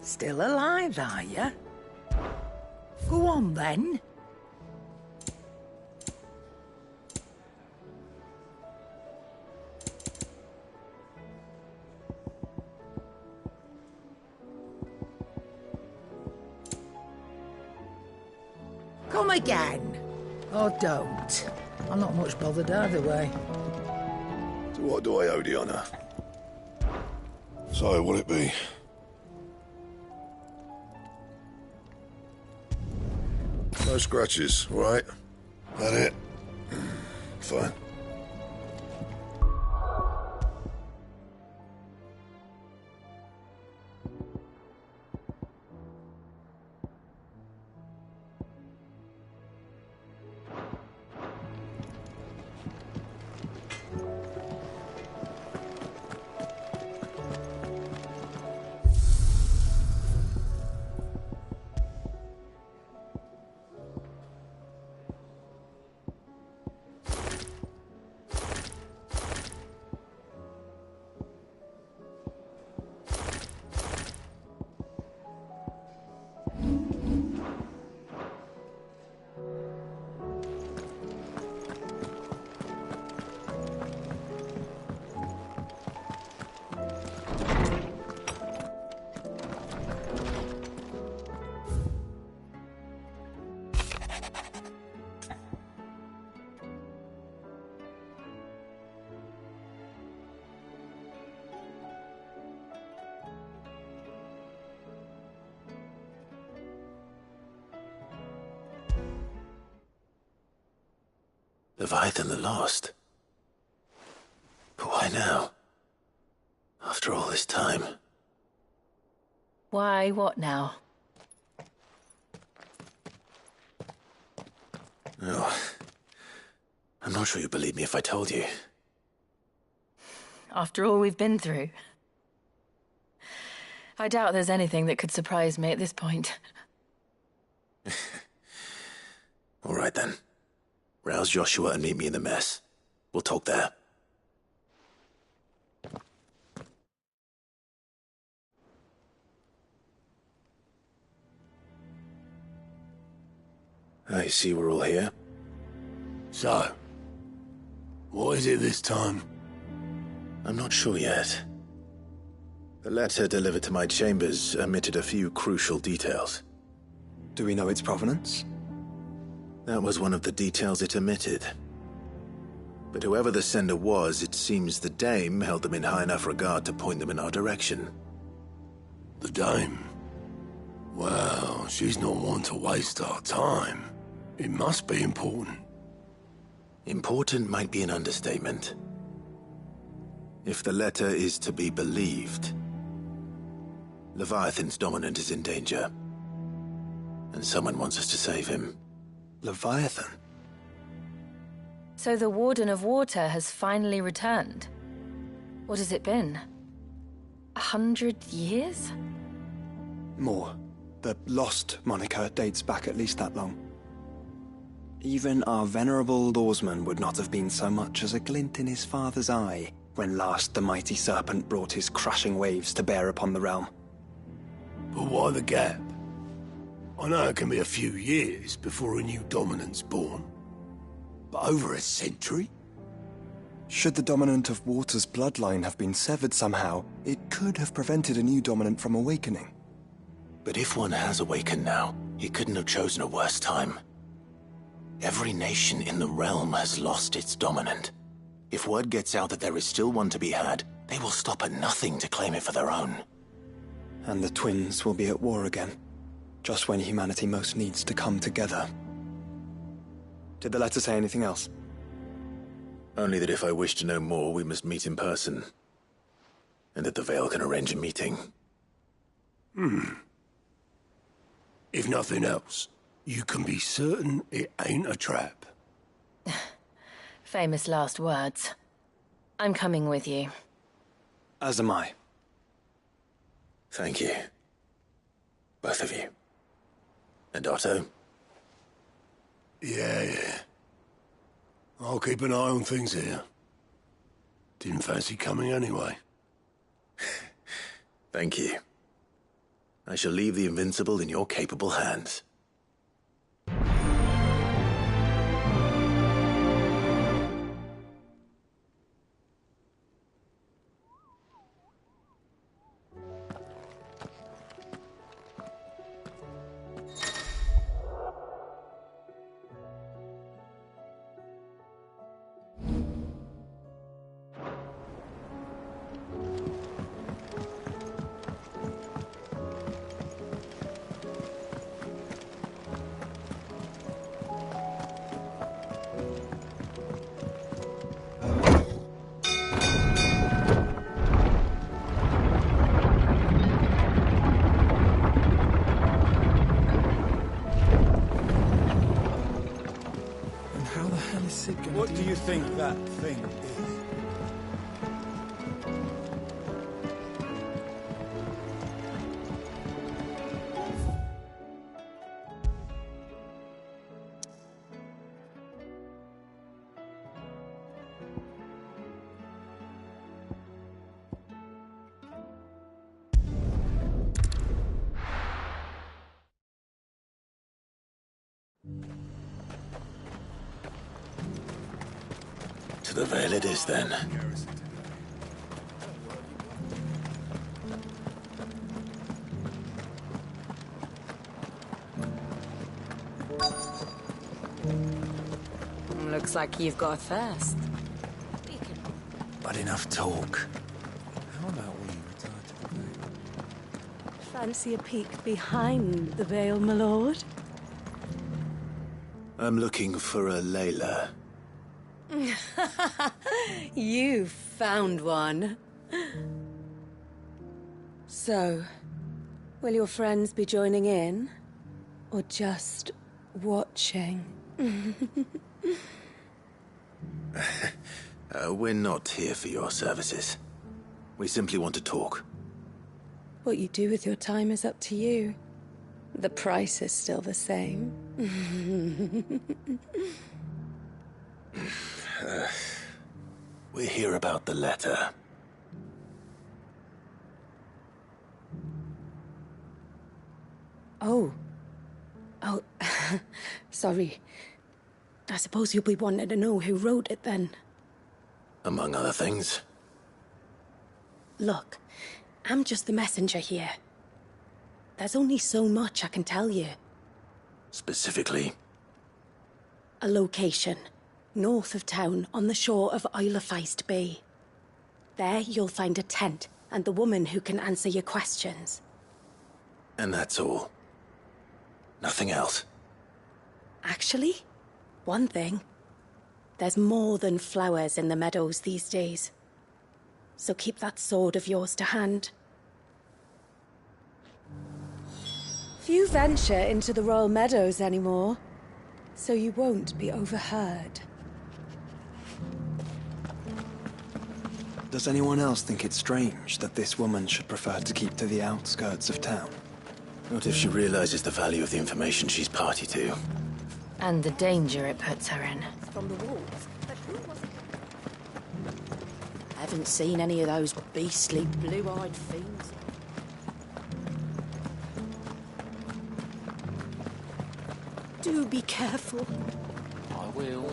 Still alive, are you? Go on, then. Come again. Or don't. I'm not much bothered either way. So what do I owe the honour? So, what'll it be? No scratches, all right? That it? Fine. Leviathan the Lost? But why now? After all this time. Why, what now? Oh, I'm not sure you'd believe me if I told you. After all we've been through. I doubt there's anything that could surprise me at this point. All right then. Rouse Joshua and meet me in the mess. We'll talk there. I see we're all here. So, what is it this time? I'm not sure yet. The letter delivered to my chambers omitted a few crucial details. Do we know its provenance? That was one of the details it omitted. But whoever the sender was, it seems the dame held them in high enough regard to point them in our direction. The dame? Well, she's not one to waste our time. It must be important. Important might be an understatement. If the letter is to be believed, Leviathan's dominant is in danger. And someone wants us to save him. Leviathan? So the Warden of Water has finally returned. What has it been? 100 years? More. The Lost moniker dates back at least that long. Even our venerable lawsman would not have been so much as a glint in his father's eye when last the mighty serpent brought his crushing waves to bear upon the realm. But why the gap? I know it can be a few years before a new dominant's born. But over a century? Should the dominant of Water's bloodline have been severed somehow, it could have prevented a new dominant from awakening. But if one has awakened now, he couldn't have chosen a worse time. Every nation in the realm has lost its dominant. If word gets out that there is still one to be had, they will stop at nothing to claim it for their own. And the twins will be at war again, just when humanity most needs to come together. Did the letter say anything else? Only that if I wish to know more, we must meet in person. And that the Veil can arrange a meeting. If nothing else, you can be certain it ain't a trap. Famous last words. I'm coming with you. As am I. Thank you. Both of you. And Otto? Yeah. I'll keep an eye on things here. Didn't fancy coming anyway. Thank you. I shall leave the Invincible in your capable hands. What do you think that thing is? To the Vale it is, then. Looks like you've got a thirst. But enough talk. How about we retire to the Vale? Fancy a peek behind the veil, my lord? I'm looking for a Layla. You found one. So, will your friends be joining in? Or just watching? We're not here for your services. We simply want to talk. What you do with your time is up to you. The price is still the same. We're here about the letter. Oh, sorry. I suppose you'll be wanting to know who wrote it then. Among other things. Look, I'm just the messenger here. There's only so much I can tell you. Specifically? A location, north of town, on the shore of Isle of Feist Bay. There you'll find a tent, and the woman who can answer your questions. And that's all? Nothing else? Actually, one thing. There's more than flowers in the meadows these days. So keep that sword of yours to hand. Few venture into the Royal Meadows anymore, so you won't be overheard. Does anyone else think it strange that this woman should prefer to keep to the outskirts of town? Not if she realizes the value of the information she's party to. And the danger it puts her in. From the wolves, but who was it? I haven't seen any of those beastly blue-eyed fiends. Do be careful. I will.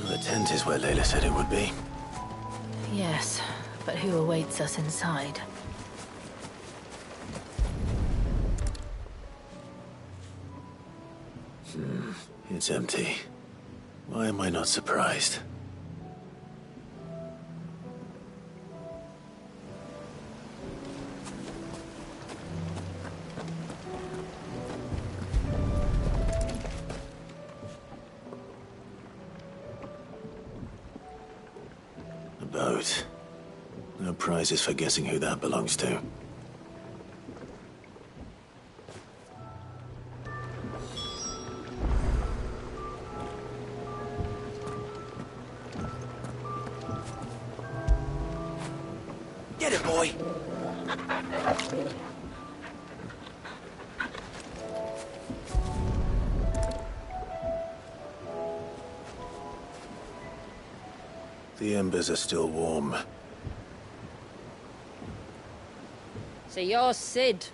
The tent is where Layla said it would be. Yes, but who awaits us inside? It's empty. Why am I not surprised? A boat. No prizes for guessing who that belongs to. Get it, boy! The embers are still warm. So you're Sid.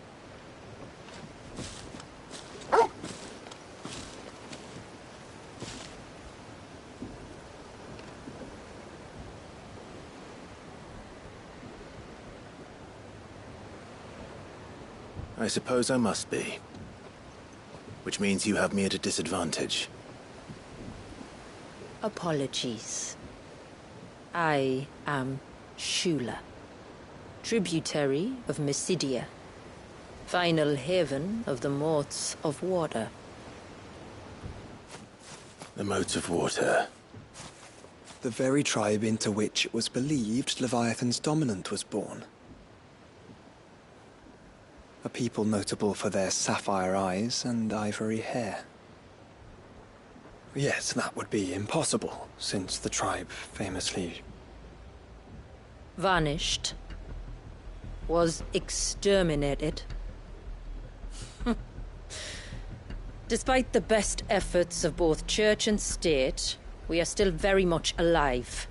I suppose I must be. Which means you have me at a disadvantage. Apologies. I am Shula, tributary of MYSIDIA, final haven of the Motes of Water. The Motes of Water. The very tribe into which it was believed Leviathan's dominant was born. A people notable for their sapphire eyes and ivory hair. Yes, that would be impossible, since the tribe famously... Vanished. Was exterminated. Despite the best efforts of both church and state, we are still very much alive.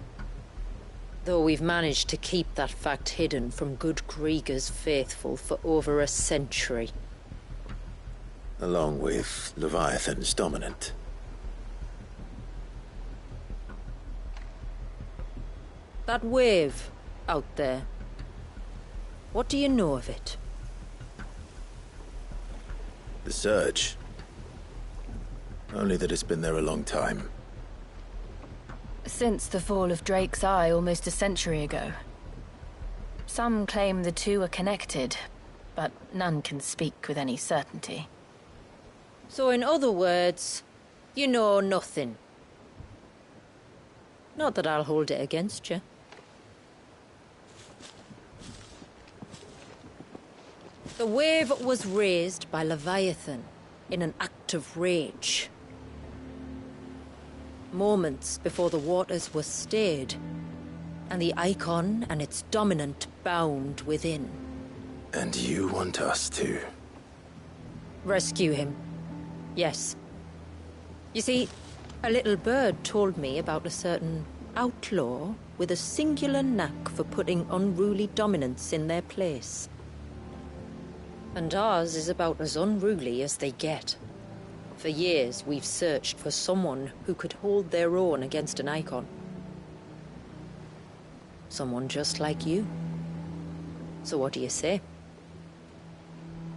Though we've managed to keep that fact hidden from good Krieger's faithful for over a century. Along with Leviathan's dominant. That wave out there. What do you know of it? The Surge. Only that it's been there a long time. Since the fall of Drake's Eye almost a century ago. Some claim the two are connected, but none can speak with any certainty. So in other words, you know nothing. Not that I'll hold it against you. The wave was raised by Leviathan in an act of rage. Moments before the waters were stayed, and the icon and its dominant bound within. And you want us to? Rescue him. Yes. You see, a little bird told me about a certain outlaw with a singular knack for putting unruly dominants in their place. And ours is about as unruly as they get. For years, we've searched for someone who could hold their own against an icon. Someone just like you. So what do you say?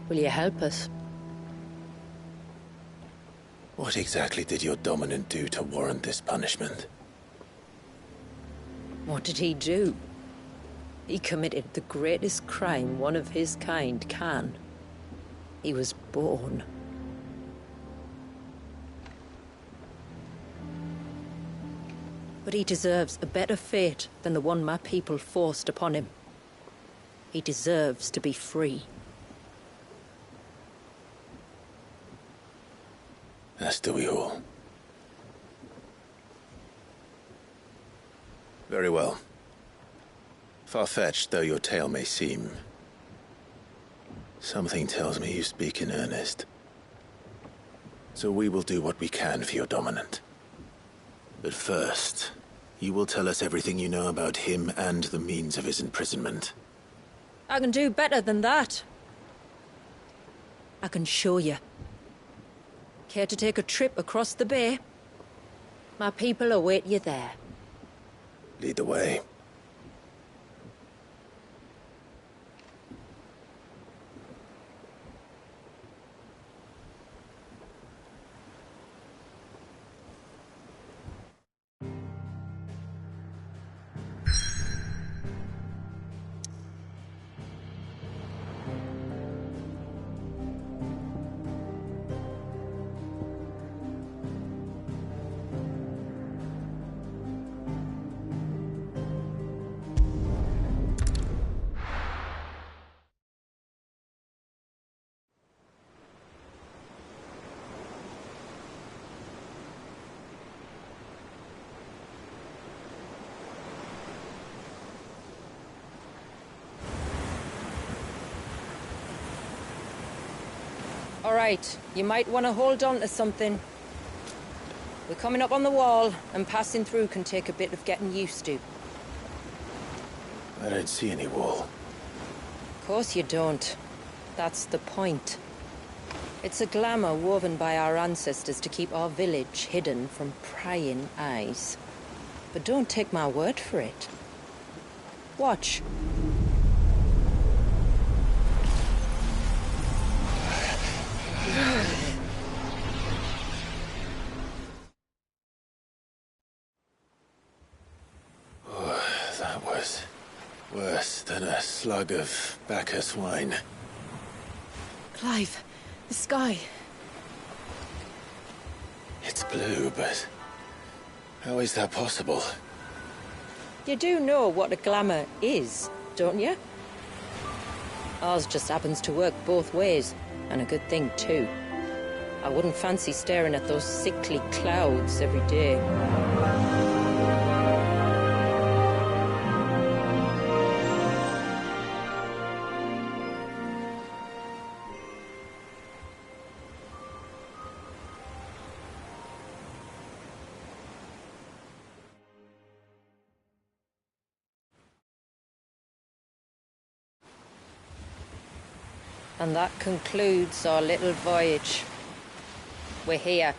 Will you help us? What exactly did your dominant do to warrant this punishment? What did he do? He committed the greatest crime one of his kind can. He was born. But he deserves a better fate than the one my people forced upon him. He deserves to be free. As do we all. Very well. Far-fetched though your tale may seem, something tells me you speak in earnest. So we will do what we can for your dominant. But first, you will tell us everything you know about him and the means of his imprisonment. I can do better than that. I can show you. Care to take a trip across the bay? My people await you there. Lead the way. right. You might want to hold on to something. We're coming up on the wall, and passing through can take a bit of getting used to. I don't see any wall. Of course you don't. That's the point. It's a glamour woven by our ancestors to keep our village hidden from prying eyes. But don't take my word for it. Watch. That was worse than a slug of Bacchus wine. Clive, the sky. It's blue, but how is that possible? You do know what a glamour is, don't you? Ours just happens to work both ways, and a good thing too. I wouldn't fancy staring at those sickly clouds every day. And that concludes our little voyage. We're here.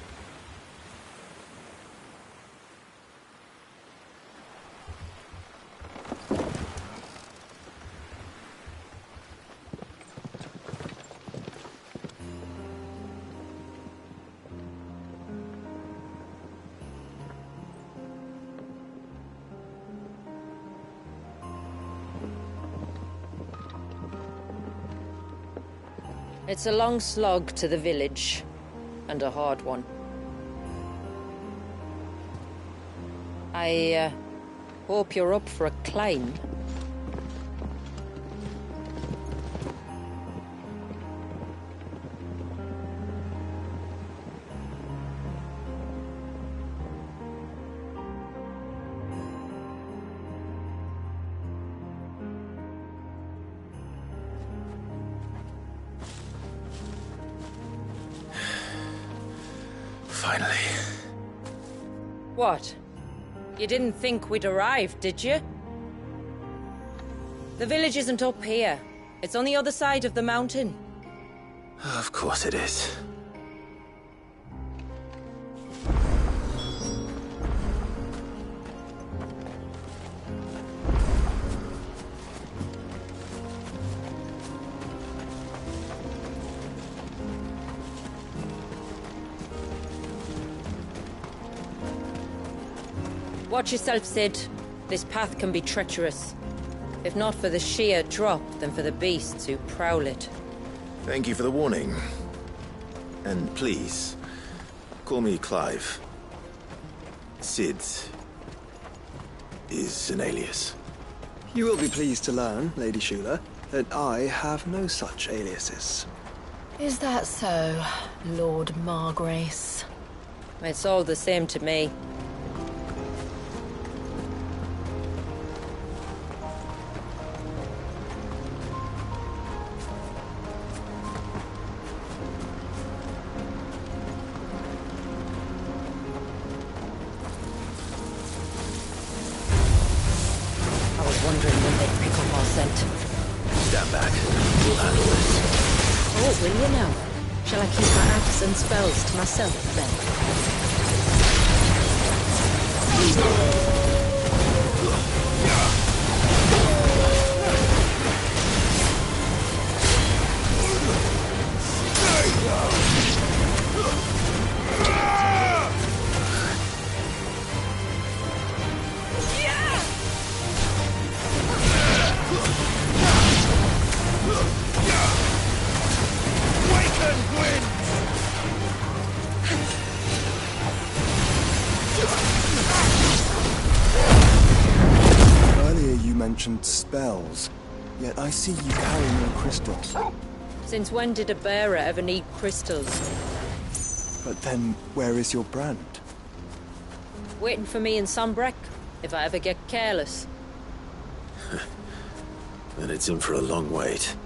It's a long slog to the village, and a hard one. I hope you're up for a climb. Finally. What? You didn't think we'd arrived, did you? The village isn't up here. It's on the other side of the mountain. Of course it is. Watch yourself, Sid. This path can be treacherous. If not for the sheer drop, then for the beasts who prowl it. Thank you for the warning. And please, call me Clive. Sid is an alias. You will be pleased to learn, Lady Shula, that I have no such aliases. Is that so, Lord Margrace? It's all the same to me. Stand back. We'll handle this. Oh, will you now? Shall I keep my acts and spells to myself, then? Earlier you mentioned spells, yet I see you carry no crystals. Since when did a bearer ever need crystals? But then, where is your brand? Waiting for me in Sunbreck, if I ever get careless. Then it's in for a long wait.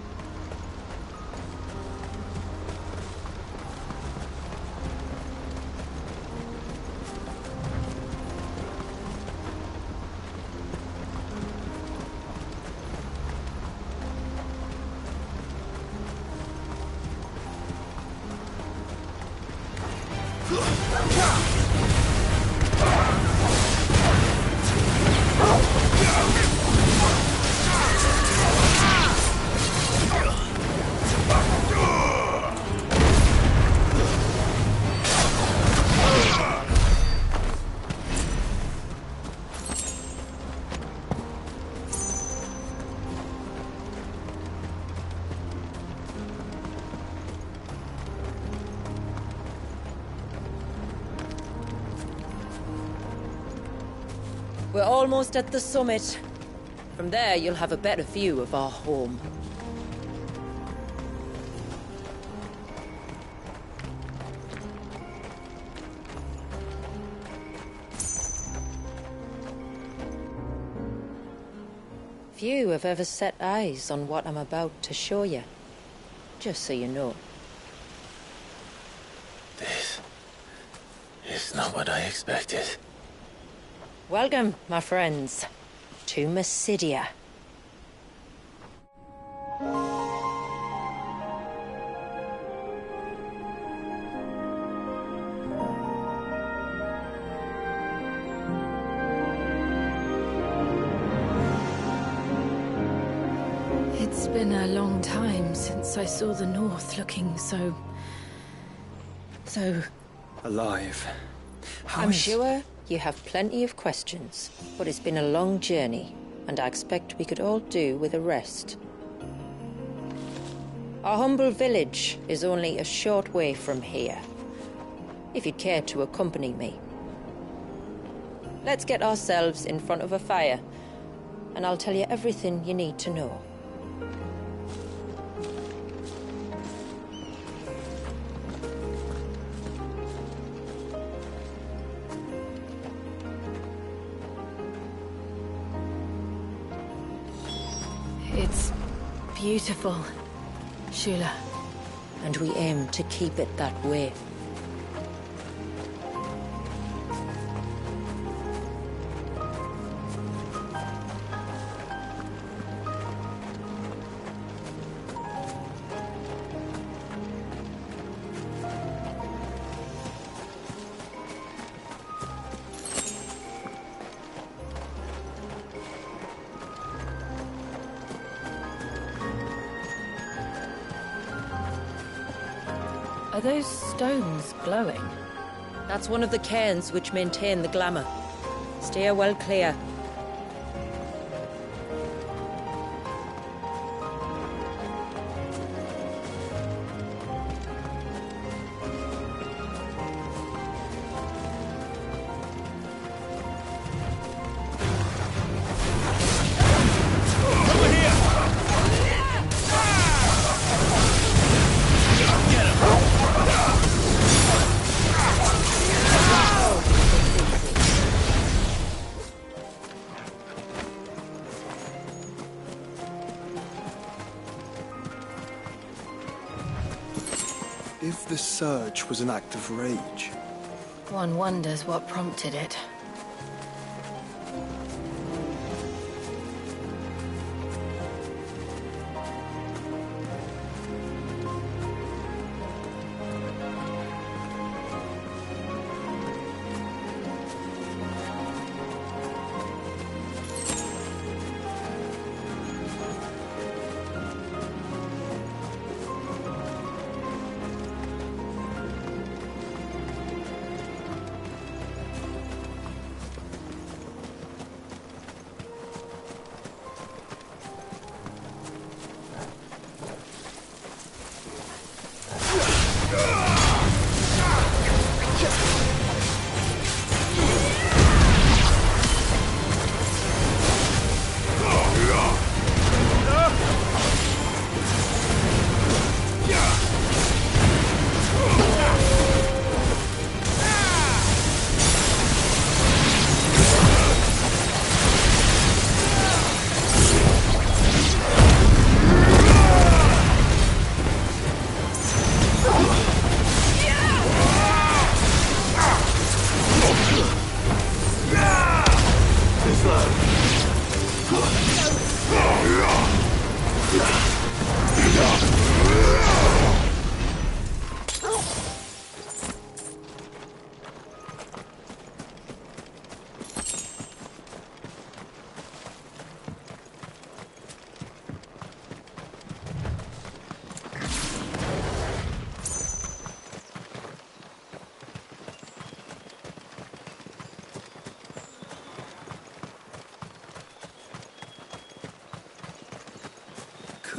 We're almost at the summit. From there, you'll have a better view of our home. Few have ever set eyes on what I'm about to show you. Just so you know. This is not what I expected. Welcome, my friends, to MYSIDIA. It's been a long time since I saw the North looking so Alive. How I'm is- sure you have plenty of questions, but it's been a long journey, and I expect we could all do with a rest. Our humble village is only a short way from here, if you'd care to accompany me. Let's get ourselves in front of a fire, and I'll tell you everything you need to know. It's beautiful, Shula. And we aim to keep it that way. Are those stones glowing? That's one of the cairns which maintain the glamour. Steer well clear. If the surge was an act of rage, One wonders what prompted it.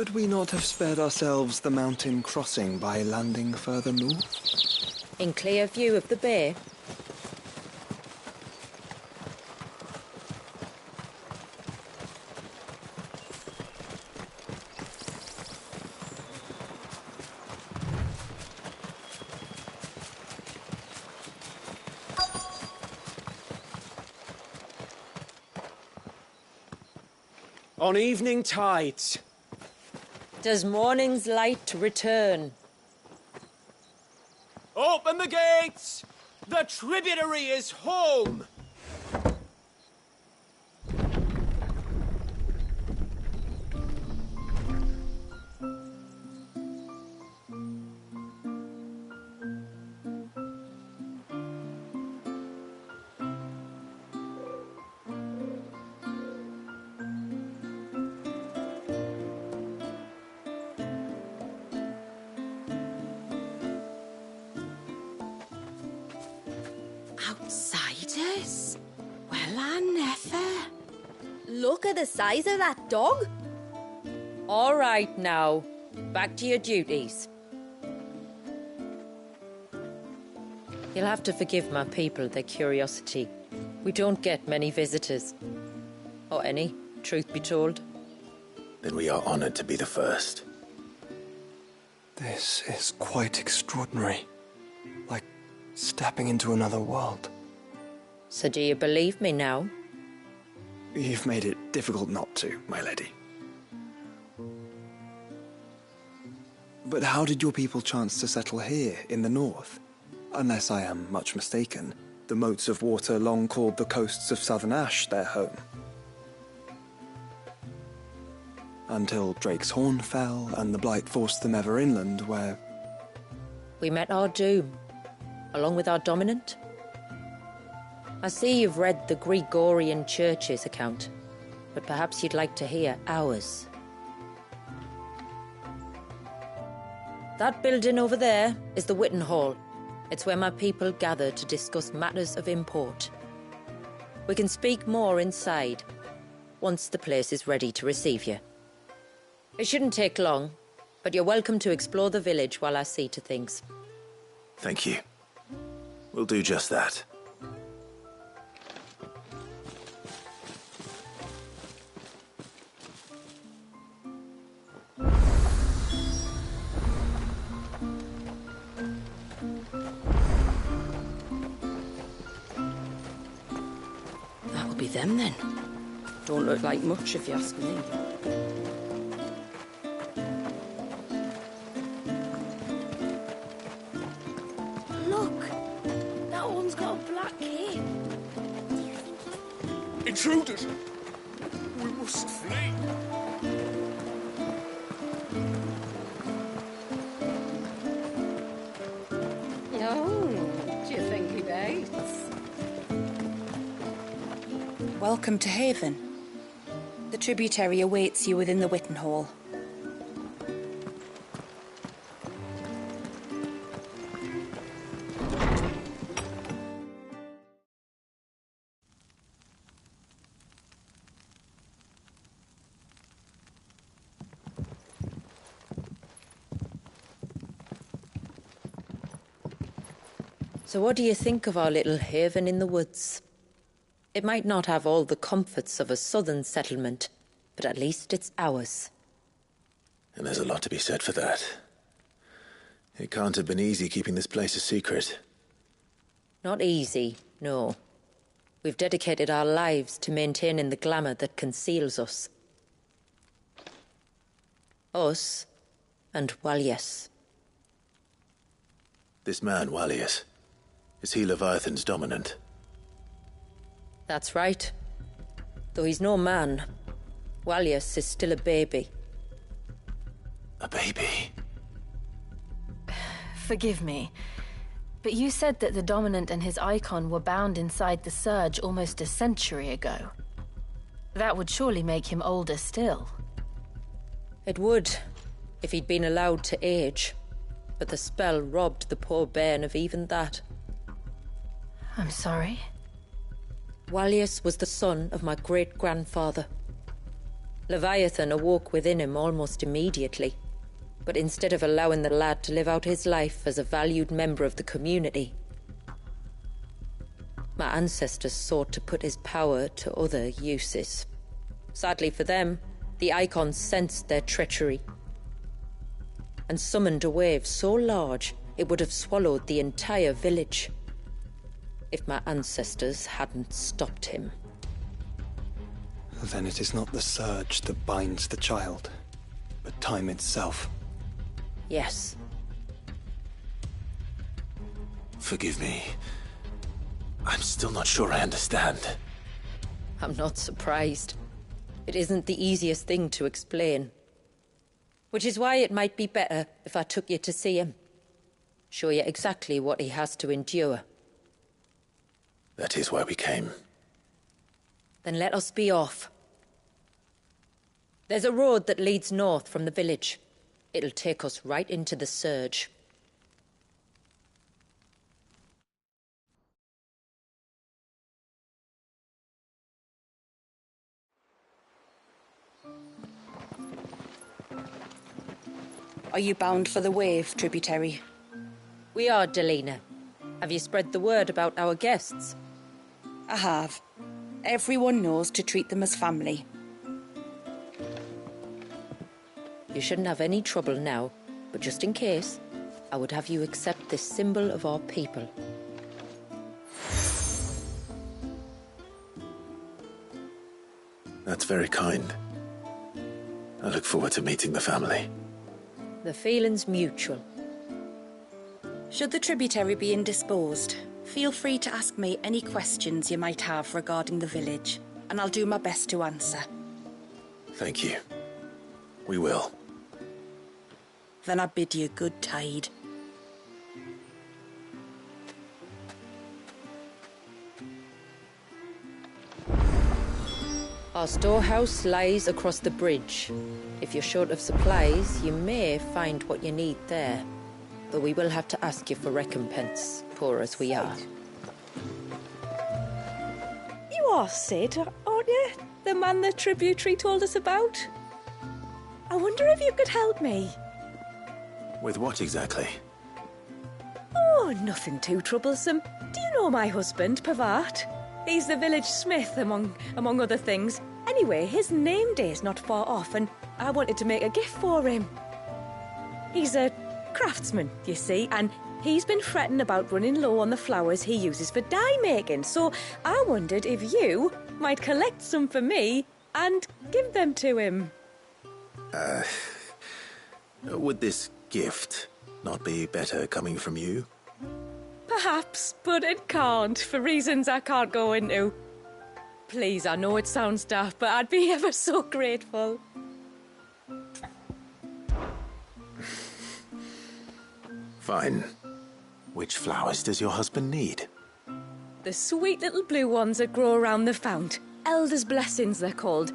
could we not have spared ourselves the mountain crossing by landing further north? In clear view of the bay, on evening tides. Does morning's light return? Open the gates! The tributary is home! Outsiders? Well, I never. Look at the size of that dog. All right now, back to your duties. You'll have to forgive my people their curiosity. We don't get many visitors. Or any, truth be told. Then we are honored to be the first. This is quite extraordinary. Like stepping into another world. So do you believe me now? You've made it difficult not to, my lady. But how did your people chance to settle here, in the north? Unless I am much mistaken, the moats of water long called the coasts of southern Ash their home. Until Drake's Horn fell, and the Blight forced them ever inland, where... We met our doom, along with our dominant. I see you've read the Gregorian Church's account, but perhaps you'd like to hear ours. That building over there is the Witten Hall. It's where my people gather to discuss matters of import. We can speak more inside, once the place is ready to receive you. It shouldn't take long, but you're welcome to explore the village while I see to things. Thank you. We'll do just that. That'll be them then. Don't look like much if you ask me. Look, that one's got a black cape. Intruders! We must flee! Oh, do you think he bites? Welcome to Haven. The tributary awaits you within the Witten Hall. So what do you think of our little haven in the woods? It might not have all the comforts of a southern settlement, but at least it's ours. And there's a lot to be said for that. It can't have been easy keeping this place a secret. Not easy, no. We've dedicated our lives to maintaining the glamour that conceals us. Us and Walyas. This man, Walyas, is he Leviathan's dominant? That's right. Though he's no man, Walyas is still a baby. A baby? Forgive me, but you said that the Dominant and his icon were bound inside the Surge almost a century ago. That would surely make him older still. It would, if he'd been allowed to age. But the spell robbed the poor bairn of even that. I'm sorry. Walyas was the son of my great-grandfather. Leviathan awoke within him almost immediately, but instead of allowing the lad to live out his life as a valued member of the community, my ancestors sought to put his power to other uses. Sadly for them, the icons sensed their treachery and summoned a wave so large it would have swallowed the entire village if my ancestors hadn't stopped him. Then it is not the surge that binds the child, but time itself. Yes. Forgive me. I'm still not sure I understand. I'm not surprised. It isn't the easiest thing to explain. Which is why it might be better if I took you to see him. Show you exactly what he has to endure. That is why we came. Then let us be off. There's a road that leads north from the village. It'll take us right into the surge. Are you bound for the wave, tributary? We are, Delina. Have you spread the word about our guests? I have. Everyone knows to treat them as family. You shouldn't have any trouble now, but just in case, I would have you accept this symbol of our people. That's very kind. I look forward to meeting the family. The feeling's mutual. Should the tributary be indisposed, feel free to ask me any questions you might have regarding the village, and I'll do my best to answer. Thank you. We will. Then I bid you good tide. Our storehouse lies across the bridge. If you're short of supplies, you may find what you need there. But we will have to ask you for recompense, poor as we are. You are Sid, aren't you? The man the tributary told us about? I wonder if you could help me. With what exactly? Oh, nothing too troublesome. Do you know my husband, Pavat? He's the village smith, among other things. Anyway, his name day's not far off, and I wanted to make a gift for him. He's a craftsman, you see, and he's been fretting about running low on the flowers he uses for dye making, so I wondered if you might collect some for me and give them to him. Would this gift not be better coming from you? Perhaps, but it can't, for reasons I can't go into. Please, I know it sounds daft, but I'd be ever so grateful. Fine. Which flowers does your husband need? The sweet little blue ones that grow around the fount. Elder's blessings, they're called.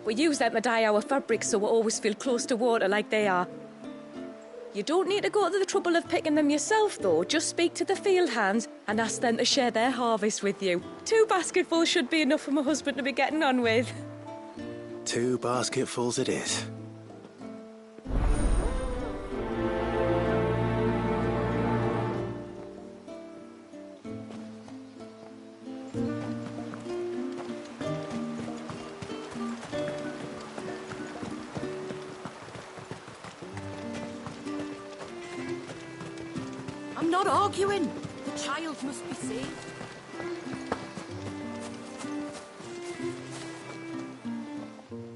We use them to dye our fabrics so we always feel close to water like they are. You don't need to go to the trouble of picking them yourself, though. Just speak to the field hands and ask them to share their harvest with you. 2 basketfuls should be enough for my husband to be getting on with. 2 basketfuls it is. I'm not arguing. The child must be saved.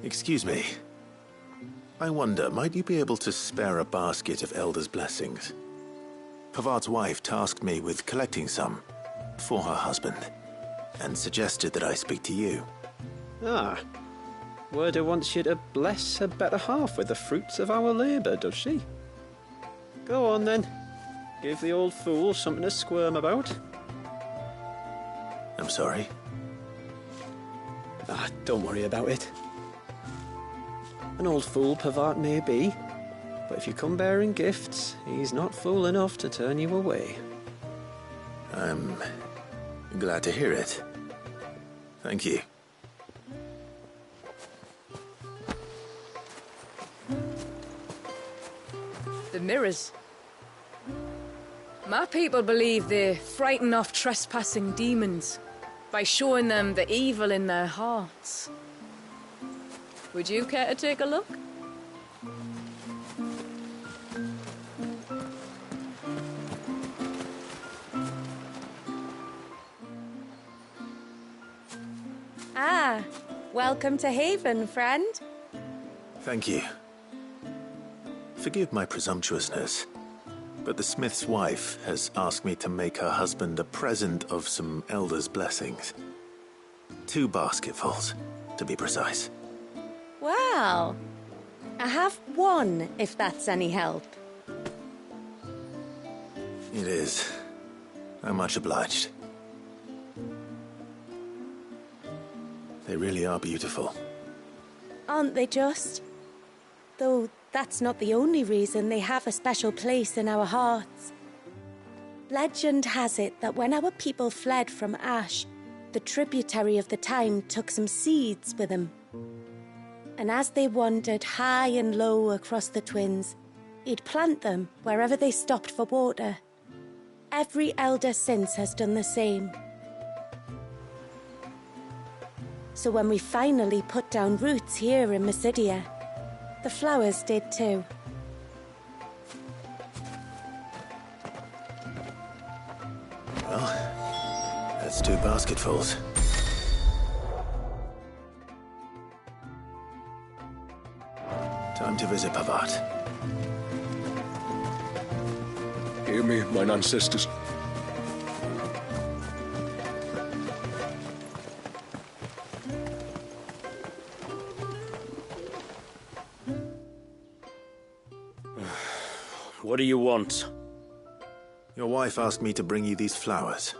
Excuse me. I wonder, might you be able to spare a basket of Elder's blessings? Pavart's wife tasked me with collecting some for her husband, and suggested that I speak to you. Ah. Werda wants you to bless her better half with the fruits of our labour, does she? Go on, then. Give the old fool something to squirm about. I'm sorry. Ah, don't worry about it. An old fool Pavart may be, but if you come bearing gifts, he's not fool enough to turn you away. I'm glad to hear it. Thank you. The mirrors. My people believe they frighten off trespassing demons by showing them the evil in their hearts. Would you care to take a look? Ah, welcome to Haven, friend. Thank you. Forgive my presumptuousness, but the smith's wife has asked me to make her husband a present of some elders' blessings. 2 basketfuls, to be precise. Well, I have one, if that's any help. It is. I'm much obliged. They really are beautiful. Aren't they just? Though that's not the only reason they have a special place in our hearts. Legend has it that when our people fled from Ash, the tributary of the time took some seeds with them. And as they wandered high and low across the Twins, he'd plant them wherever they stopped for water. Every elder since has done the same. So when we finally put down roots here in MYSIDIA, the flowers did too. Well, that's 2 basketfuls. Time to visit Pavat. Hear me, mine ancestors. What do you want? Your wife asked me to bring you these flowers.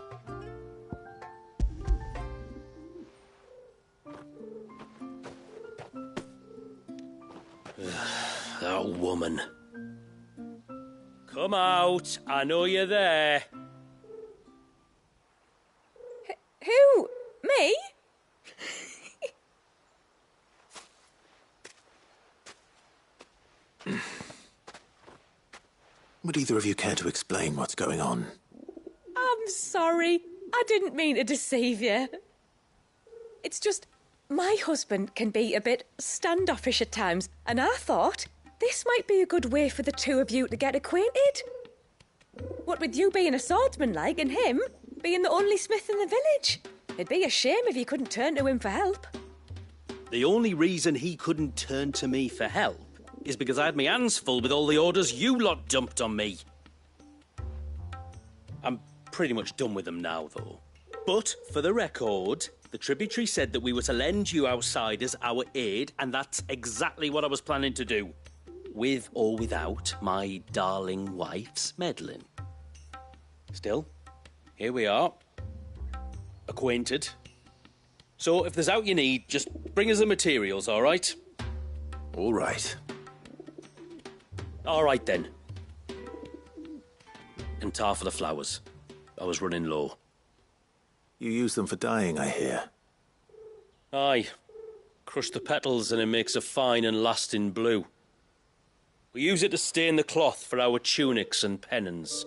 That woman. Come out, I know you're there. Who? Me? Would either of you care to explain what's going on? I'm sorry. I didn't mean to deceive you. It's just, my husband can be a bit standoffish at times, and I thought this might be a good way for the 2 of you to get acquainted. What with you being a swordsman like, and him being the only smith in the village. It'd be a shame if you couldn't turn to him for help. The only reason he couldn't turn to me for help is because I had my hands full with all the orders you lot dumped on me. I'm pretty much done with them now, though. But, for the record, the tributary said that we were to lend you outsiders our aid, and that's exactly what I was planning to do. With or without my darling wife's meddling. Still, here we are. Acquainted. So, if there's out you need, just bring us the materials, all right? All right. All right, then. And tar for the flowers. I was running low. You use them for dyeing, I hear. Aye. Crush the petals and it makes a fine and lasting blue. We use it to stain the cloth for our tunics and pennons.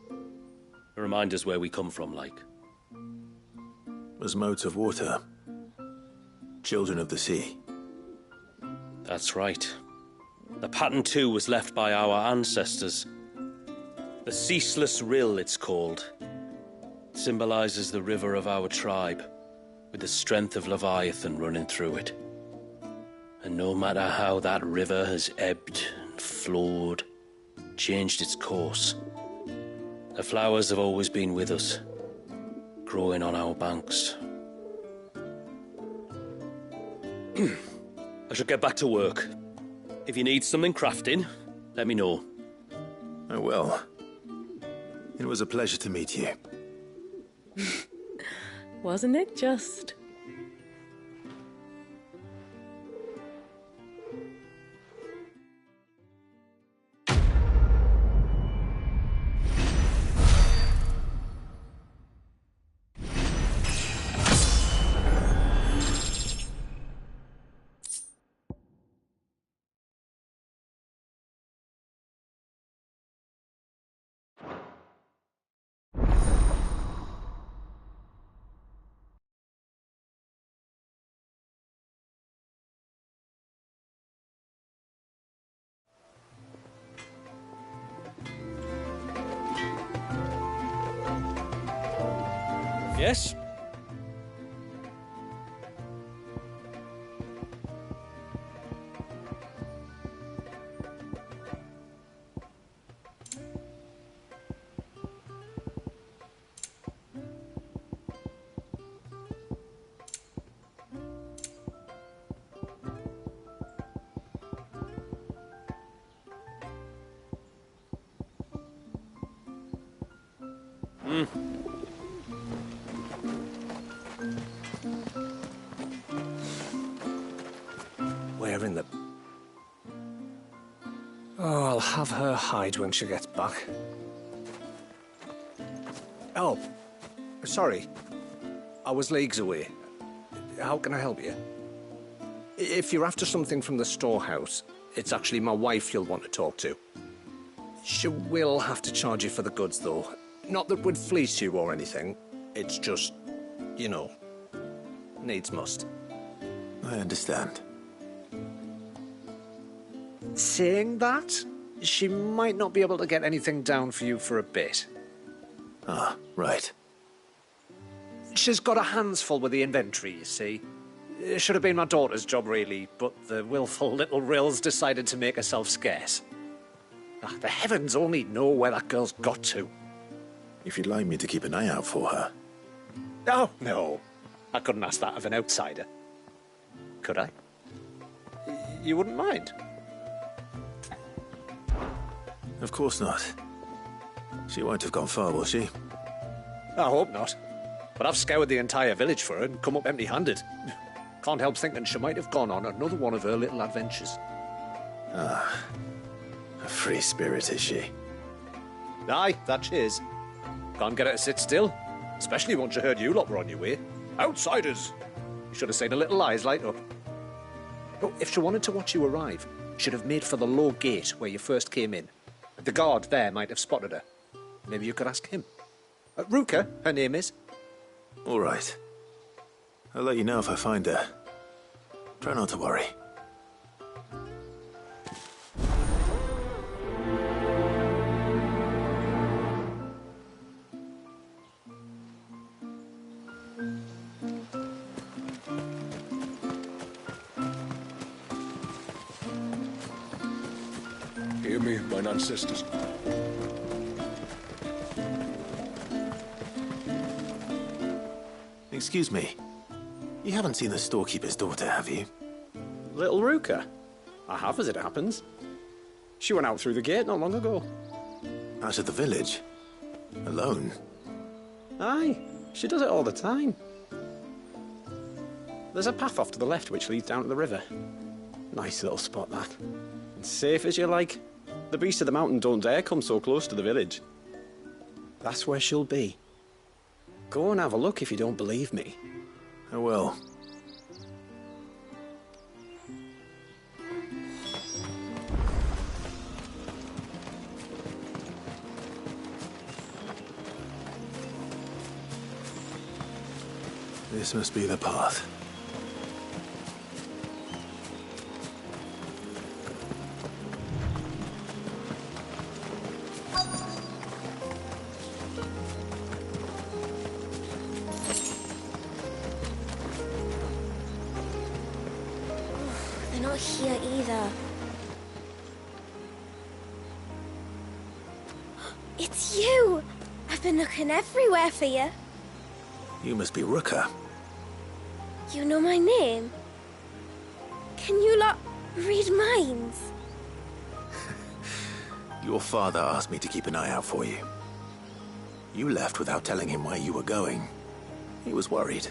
To remind us where we come from, like. As modes of water. Children of the sea. That's right. The pattern, too, was left by our ancestors. The Ceaseless Rill, it's called. It symbolises the river of our tribe, with the strength of Leviathan running through it. And no matter how that river has ebbed and flowed, changed its course, the flowers have always been with us, growing on our banks. I should get back to work. If you need something crafting, let me know. I will. It was a pleasure to meet you. Wasn't it just? Yes? Where in the... Oh, I'll have her hide when she gets back. Oh, sorry. I was leagues away. How can I help you? If you're after something from the storehouse, it's actually my wife you'll want to talk to. She will have to charge you for the goods, though. Not that we'd fleece you or anything. It's just, you know, needs must. I understand. Saying that, she might not be able to get anything down for you for a bit. Ah, right. She's got her hands full with the inventory, you see. It should have been my daughter's job, really, but the willful little Rills decided to make herself scarce. The heavens only know where that girl's got to. If you'd like me to keep an eye out for her. Oh, no. I couldn't ask that of an outsider. Could I? You wouldn't mind? Of course not. She won't have gone far, will she? I hope not. But I've scoured the entire village for her and come up empty-handed. Can't help thinking she might have gone on another one of her little adventures. Ah, a free spirit, is she? Aye, that she is. Can't get her to sit still, especially once she heard you lot were on your way. Outsiders! You should have seen her little eyes light up. But if she wanted to watch you arrive, she'd have made for the low gate where you first came in. The guard there might have spotted her. Maybe you could ask him. Ruka, her name is. All right. I'll let you know if I find her. Try not to worry. Hear me, mine ancestors. Excuse me. You haven't seen the storekeeper's daughter, have you? Little Ruka? I have, as it happens. She went out through the gate not long ago. Out of the village? Alone? Aye, she does it all the time. There's a path off to the left which leads down to the river. Nice little spot, that. And safe as you like. The beasts of the mountain don't dare come so close to the village. That's where she'll be. Go and have a look if you don't believe me. I will. This must be the path. They're not here either. It's you! I've been looking everywhere for you. You must be Ruka. You know my name? Can you lot read minds? Your father asked me to keep an eye out for you. You left without telling him where you were going. He was worried.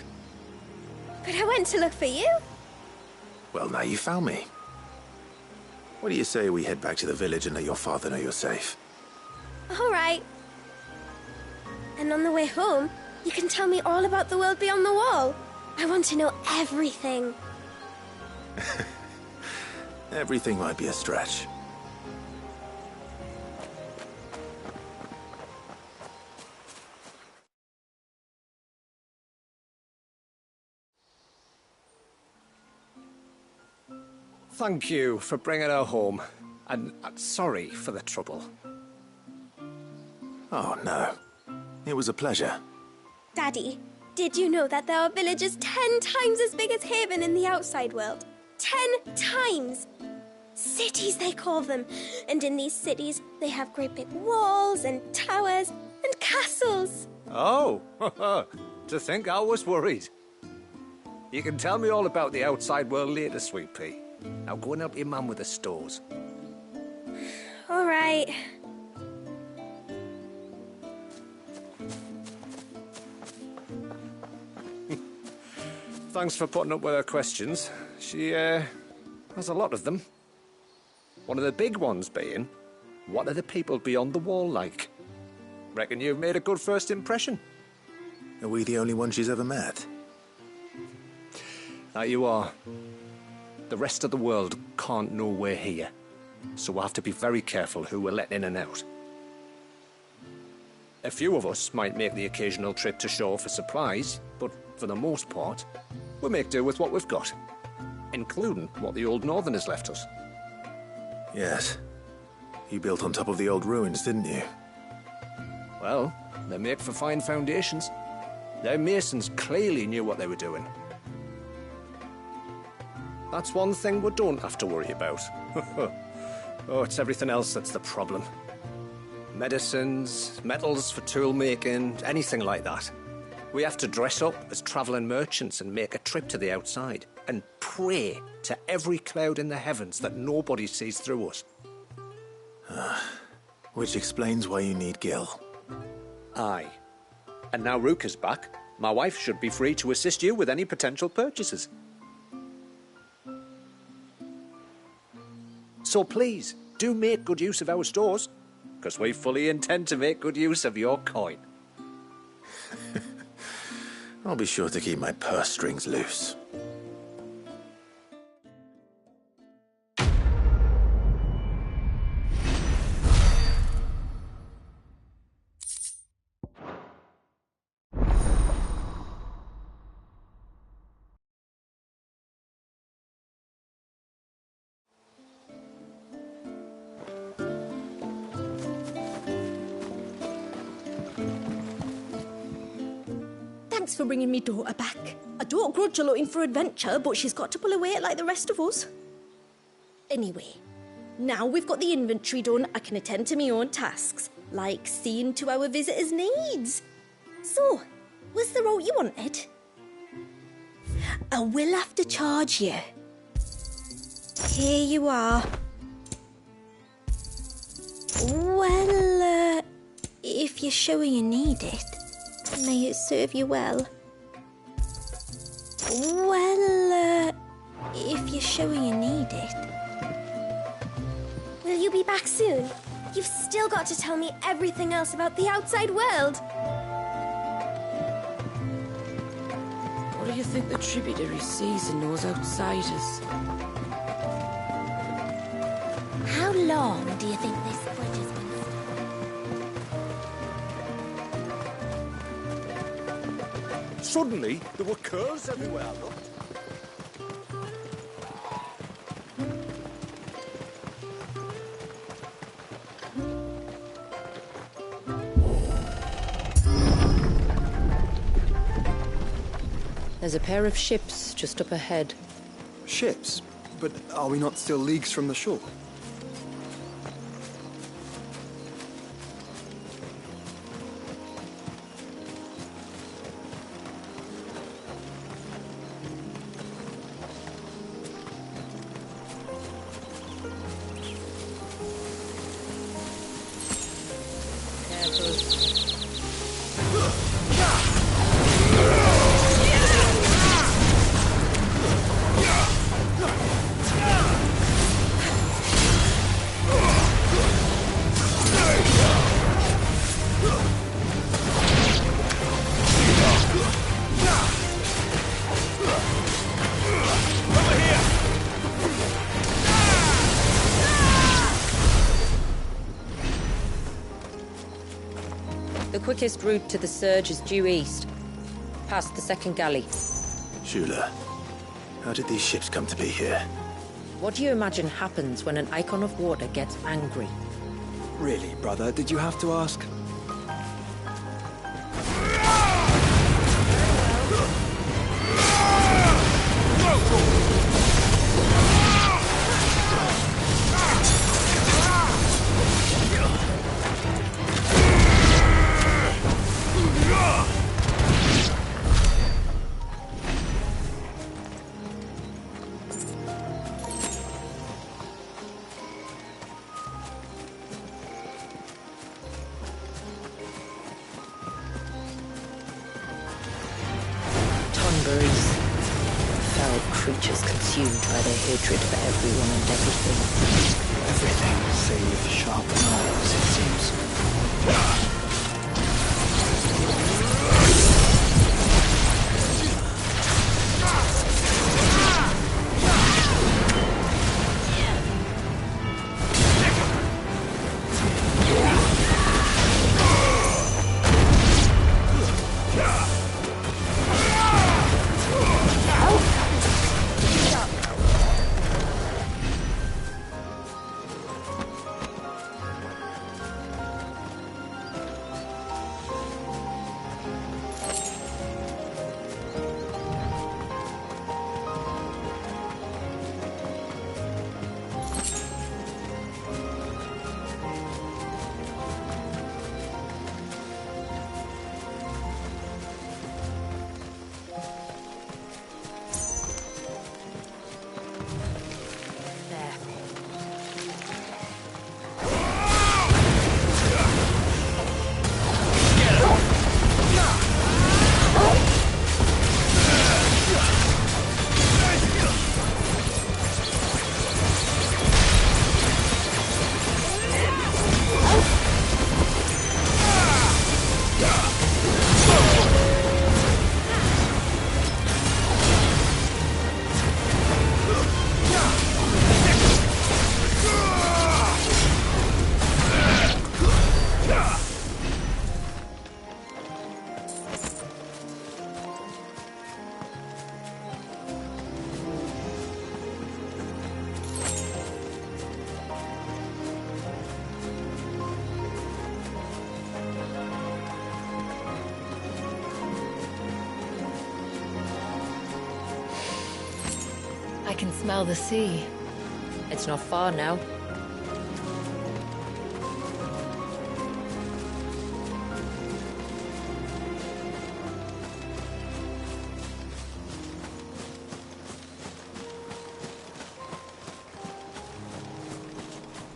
But I went to look for you. Well, now you found me. What do you say we head back to the village and let your father know you're safe? All right. And on the way home, you can tell me all about the world beyond the wall. I want to know everything. Everything might be a stretch. Thank you for bringing her home. And sorry for the trouble. Oh, no. It was a pleasure. Daddy, did you know that there are villages 10 times as big as Haven in the outside world? 10 times! Cities, they call them. And in these cities, they have great big walls and towers and castles. Oh, to think I was worried. You can tell me all about the outside world later, Sweet Pea. Now go and help your mum with the stores. All right. Thanks for putting up with her questions. She, has a lot of them. One of the big ones being, what are the people beyond the wall like? Reckon you've made a good first impression. Are we the only one she's ever met? That you are. The rest of the world can't know we're here, so we'll have to be very careful who we're letting in and out. A few of us might make the occasional trip to shore for supplies, but for the most part, we'll make do with what we've got, including what the old Northerners left us. Yes. You built on top of the old ruins, didn't you? Well, they make for fine foundations. Their masons clearly knew what they were doing. That's one thing we don't have to worry about. Oh, it's everything else that's the problem. Medicines, metals for tool making, anything like that. We have to dress up as travelling merchants and make a trip to the outside and pray to every cloud in the heavens that nobody sees through us. Which explains why you need Gil. Aye. And now Ruka's back, my wife should be free to assist you with any potential purchases. So please, do make good use of our stores, because we fully intend to make good use of your coin. I'll be sure to keep my purse strings loose. Thanks for bringing me daughter back. I don't grudge her looking for adventure, but she's got to pull her weight like the rest of us. Anyway, now we've got the inventory done, I can attend to my own tasks, like seeing to our visitors' needs. So, was the route you wanted? I will have to charge you. Here you are. Well, if you're sure you need it, may it serve you well. Well, if you're sure you need it. Will you be back soon? You've still got to tell me everything else about the outside world. What do you think the tributary sees in those outsiders? How long do you think this bridge has been stopped? Suddenly, there were curls everywhere I looked. There's a pair of ships just up ahead. Ships? But are we not still leagues from the shore? The quickest route to the surge is due east, past the second galley. Shula, how did these ships come to be here? What do you imagine happens when an icon of water gets angry? Really, brother, did you have to ask? creatures consumed by their hatred for everyone and everything. Everything save sharp knives, it seems. I can smell the sea. It's not far now.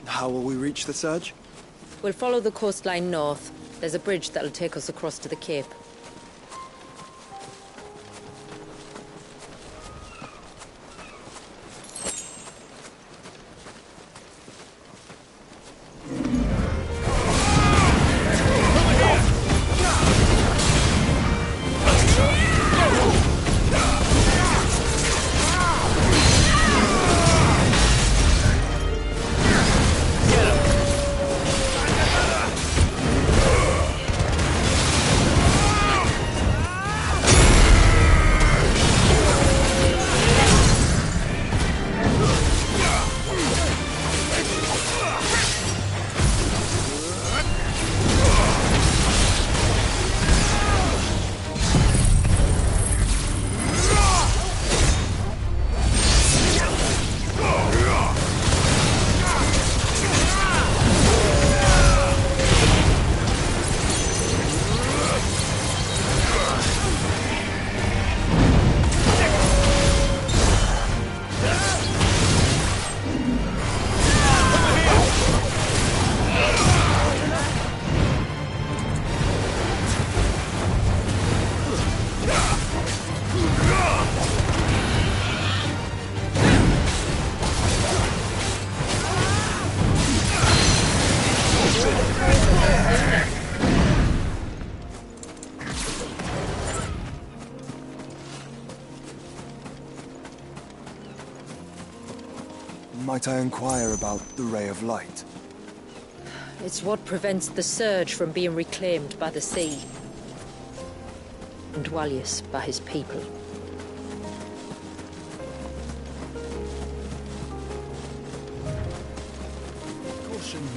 How will we reach the surge? We'll follow the coastline north. There's a bridge that'll take us across to the cape. Might I inquire about the Ray of Light? It's what prevents the surge from being reclaimed by the sea. And Dwalius by his people. Caution,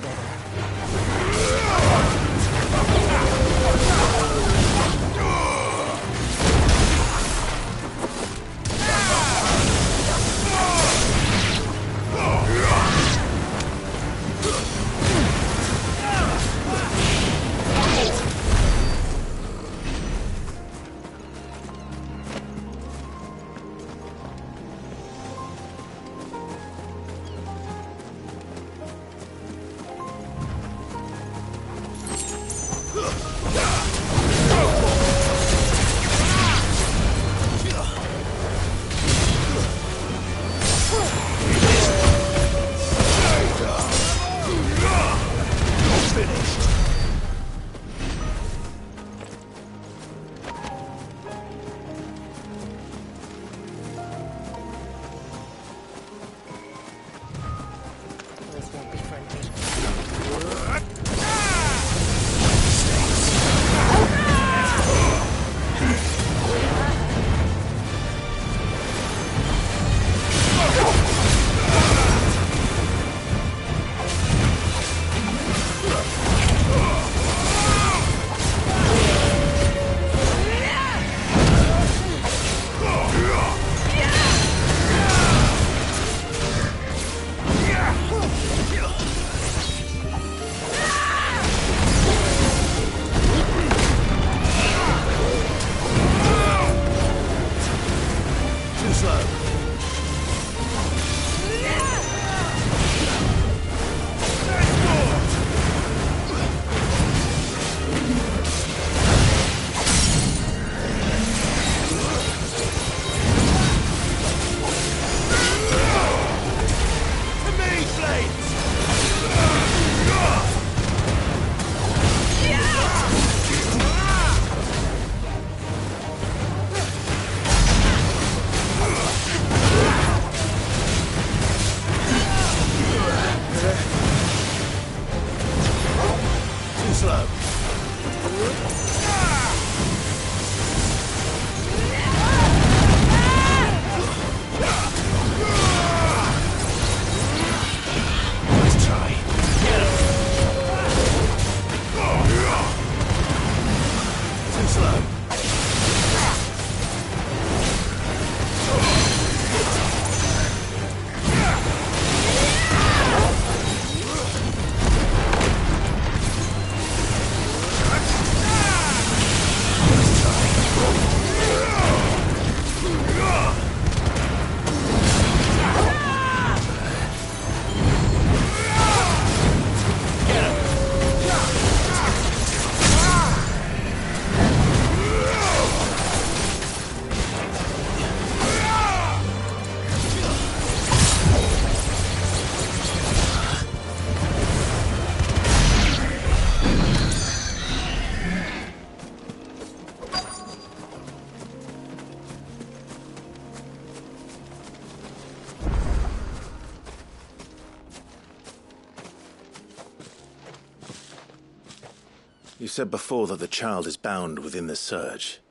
You said before that the child is bound within the surge.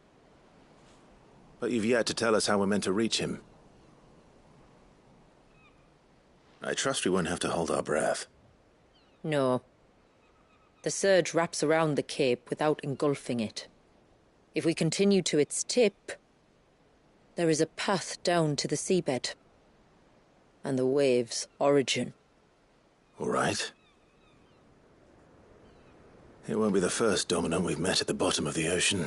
But you've yet to tell us how we're meant to reach him. I trust we won't have to hold our breath. No. The surge wraps around the cape without engulfing it. If we continue to its tip, there is a path down to the seabed. And the wave's origin. All right. It won't be the first dominant we've met at the bottom of the ocean.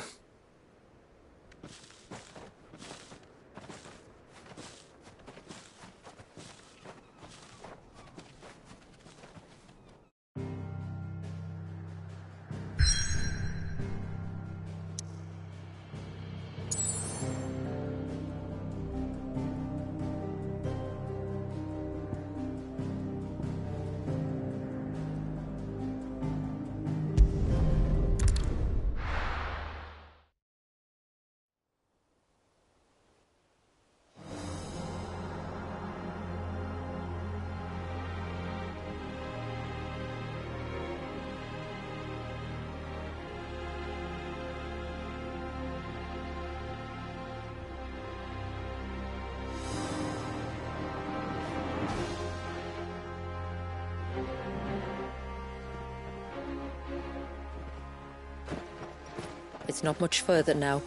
It's not much further now.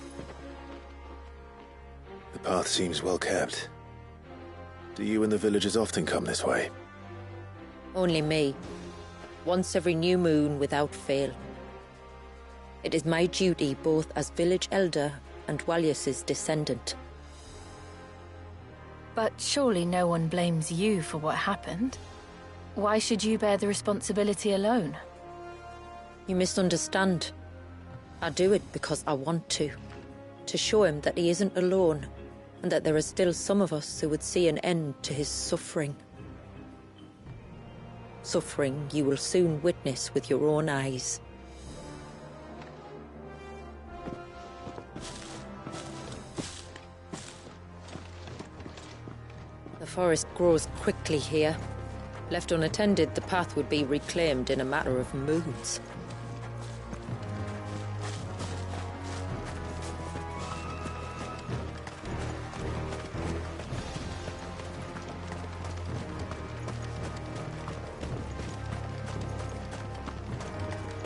The path seems well kept. Do you and the villagers often come this way? Only me. Once every new moon without fail. It is my duty both as village elder and Walyas's descendant. But surely no one blames you for what happened. Why should you bear the responsibility alone? You misunderstand. I do it because I want to show him that he isn't alone, and that there are still some of us who would see an end to his suffering. Suffering you will soon witness with your own eyes. The forest grows quickly here. Left unattended, the path would be reclaimed in a matter of moons.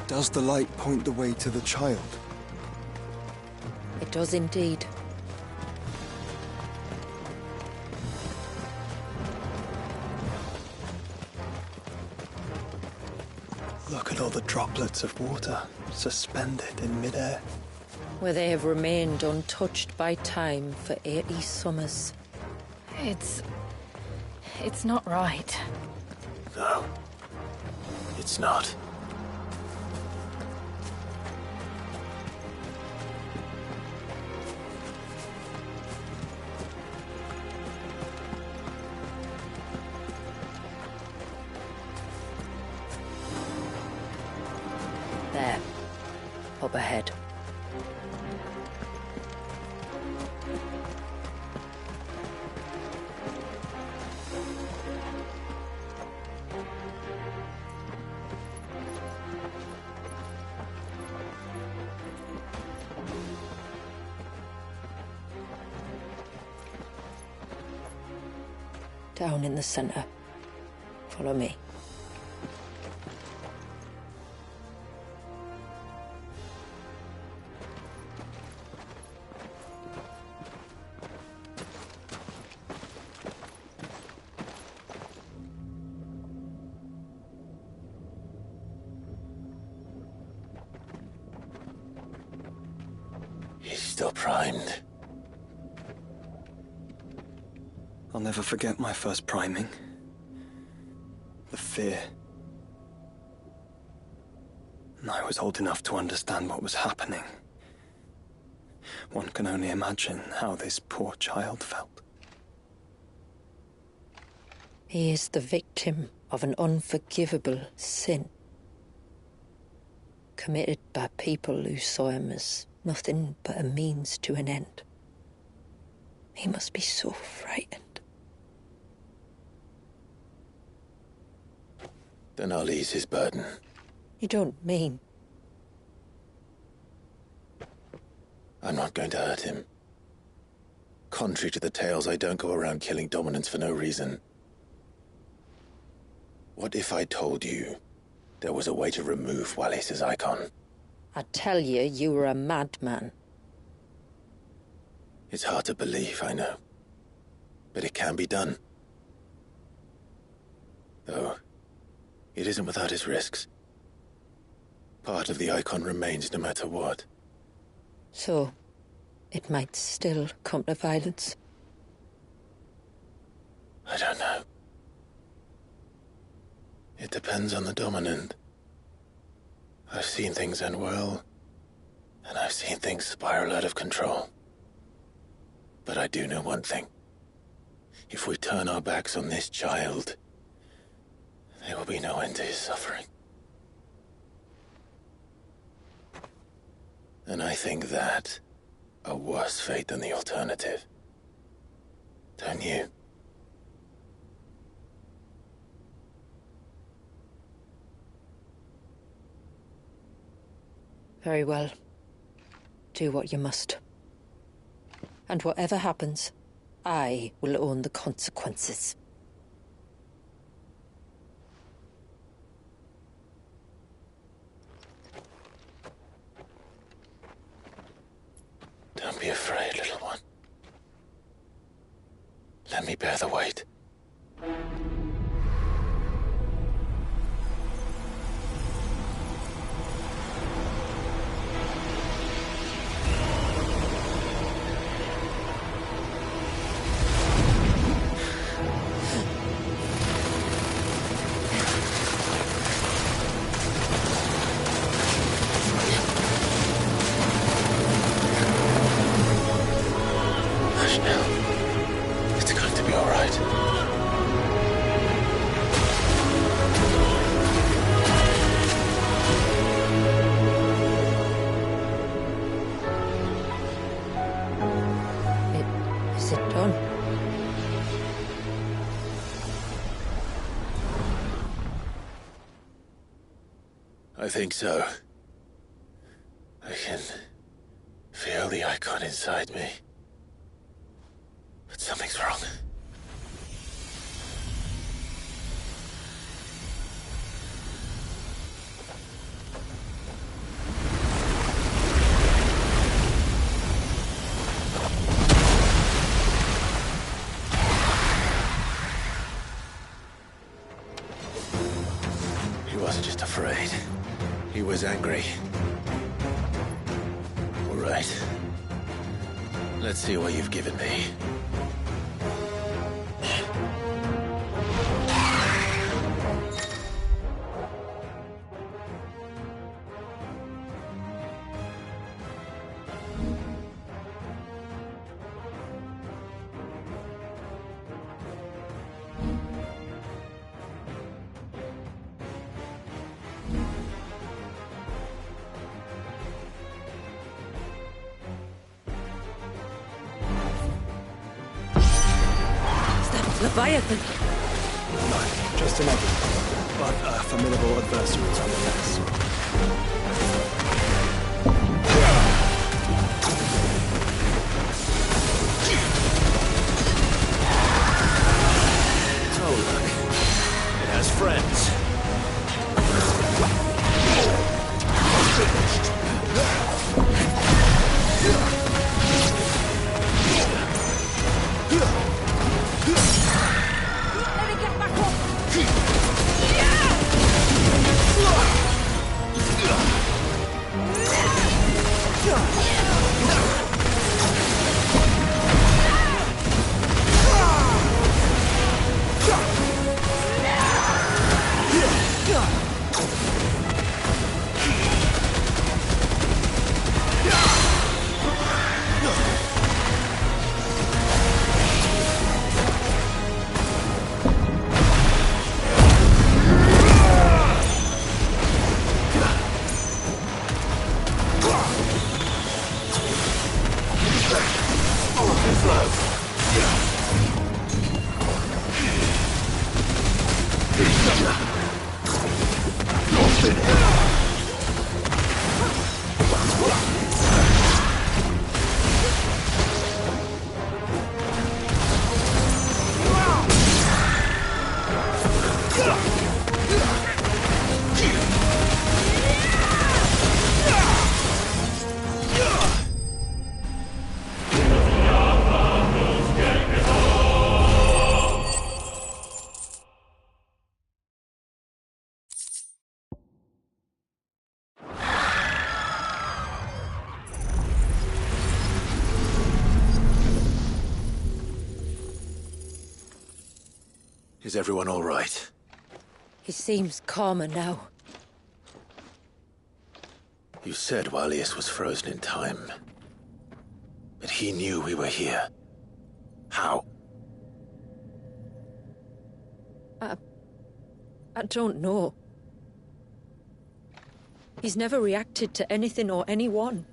Does the light point the way to the child? It does indeed. Look at all the droplets of water suspended in midair. Where they have remained untouched by time for 80 summers. It's not right. No. It's not. There. Up ahead. Down in the center. Follow me. He's still primed. I'll never forget my first priming. The fear. And I was old enough to understand what was happening. One can only imagine how this poor child felt. He is the victim of an unforgivable sin. Committed by people who saw him as nothing but a means to an end. He must be so frightened. Then I'll ease his burden. You don't mean... I'm not going to hurt him. Contrary to the tales, I don't go around killing dominants for no reason. What if I told you there was a way to remove Wallis's icon? I tell you, you were a madman. It's hard to believe, I know. But it can be done. Though, it isn't without its risks. Part of the icon remains no matter what. So, it might still come to violence? I don't know. It depends on the dominant. I've seen things end well, and I've seen things spiral out of control. But I do know one thing. If we turn our backs on this child, there will be no end to his suffering. And I think that a worse fate than the alternative. Don't you? Very well. Do what you must. And whatever happens, I will own the consequences. Don't be afraid, little one. Let me bear the weight. I think so. I can feel the icon inside me. But something's wrong. He wasn't just afraid. He was angry. All right. Let's see what you've given me. Leviathan! No, just an egg. But a formidable adversary nonetheless. Oh, look. It has friends. Is everyone all right? He seems calmer now. You said Walius was frozen in time. But he knew we were here. How? I don't know. He's never reacted to anything or anyone.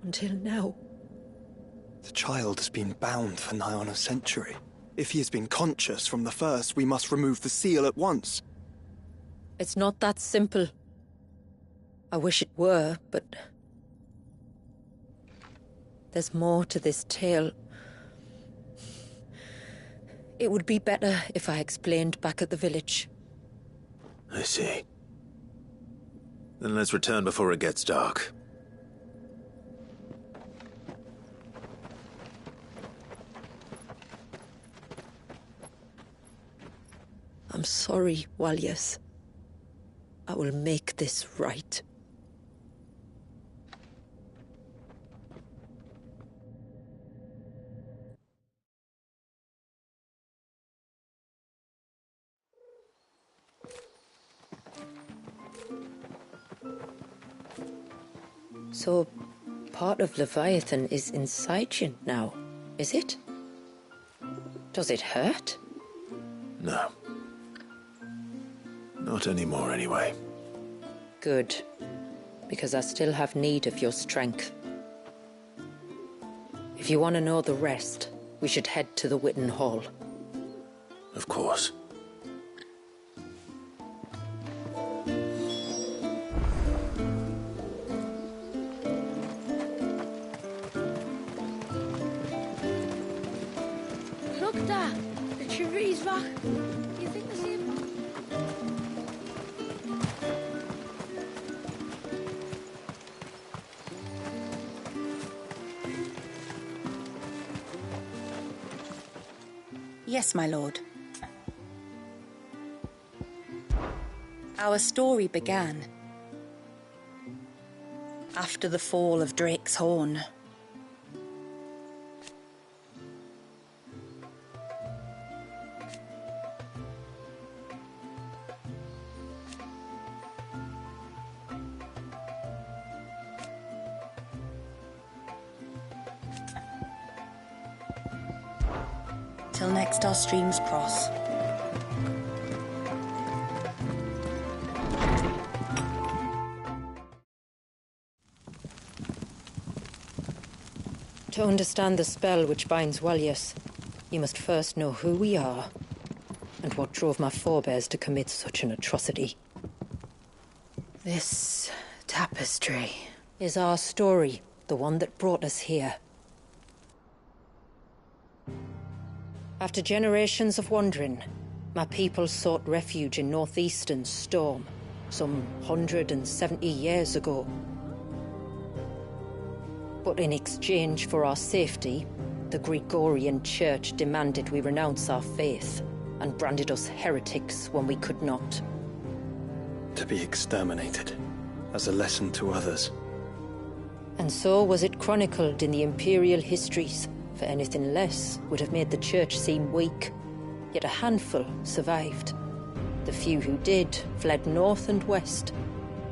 Until now. The child has been bound for nigh on a century. If he has been conscious from the first, we must remove the seal at once. It's not that simple. I wish it were, but... there's more to this tale. It would be better if I explained back at the village. I see. Then let's return before it gets dark. I'm sorry, Walius. I will make this right. So, part of Leviathan is inside you now, is it? Does it hurt? No. Not anymore, anyway. Good. Because I still have need of your strength. If you want to know the rest, we should head to the Witten Hall. Of course. Look, Dad. The tree's back. You think the same? Yes, my lord. Our story began after the fall of Drake's Horn. Till next our streams cross. To understand the spell which binds Walius, you must first know who we are, and what drove my forebears to commit such an atrocity. This tapestry is our story, the one that brought us here. After generations of wandering, my people sought refuge in northeastern Storm, some 170 years ago. But in exchange for our safety, the Gregorian Church demanded we renounce our faith, and branded us heretics when we could not. To be exterminated, as a lesson to others. And so was it chronicled in the imperial histories. For anything less would have made the church seem weak. Yet a handful survived. The few who did fled north and west,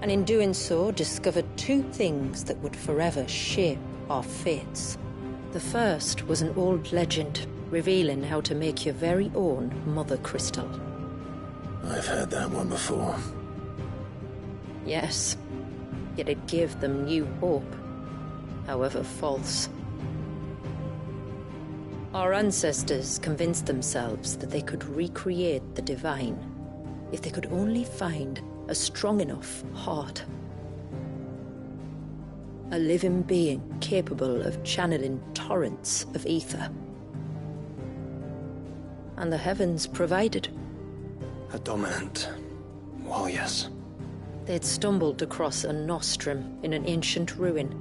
and in doing so discovered two things that would forever shape our fates. The first was an old legend, revealing how to make your very own Mother Crystal. I've heard that one before. Yes, yet it gave them new hope, however false. Our ancestors convinced themselves that they could recreate the divine if they could only find a strong enough heart. A living being capable of channeling torrents of ether. And the heavens provided. A dominant. Well, yes. They'd stumbled across a nostrum in an ancient ruin,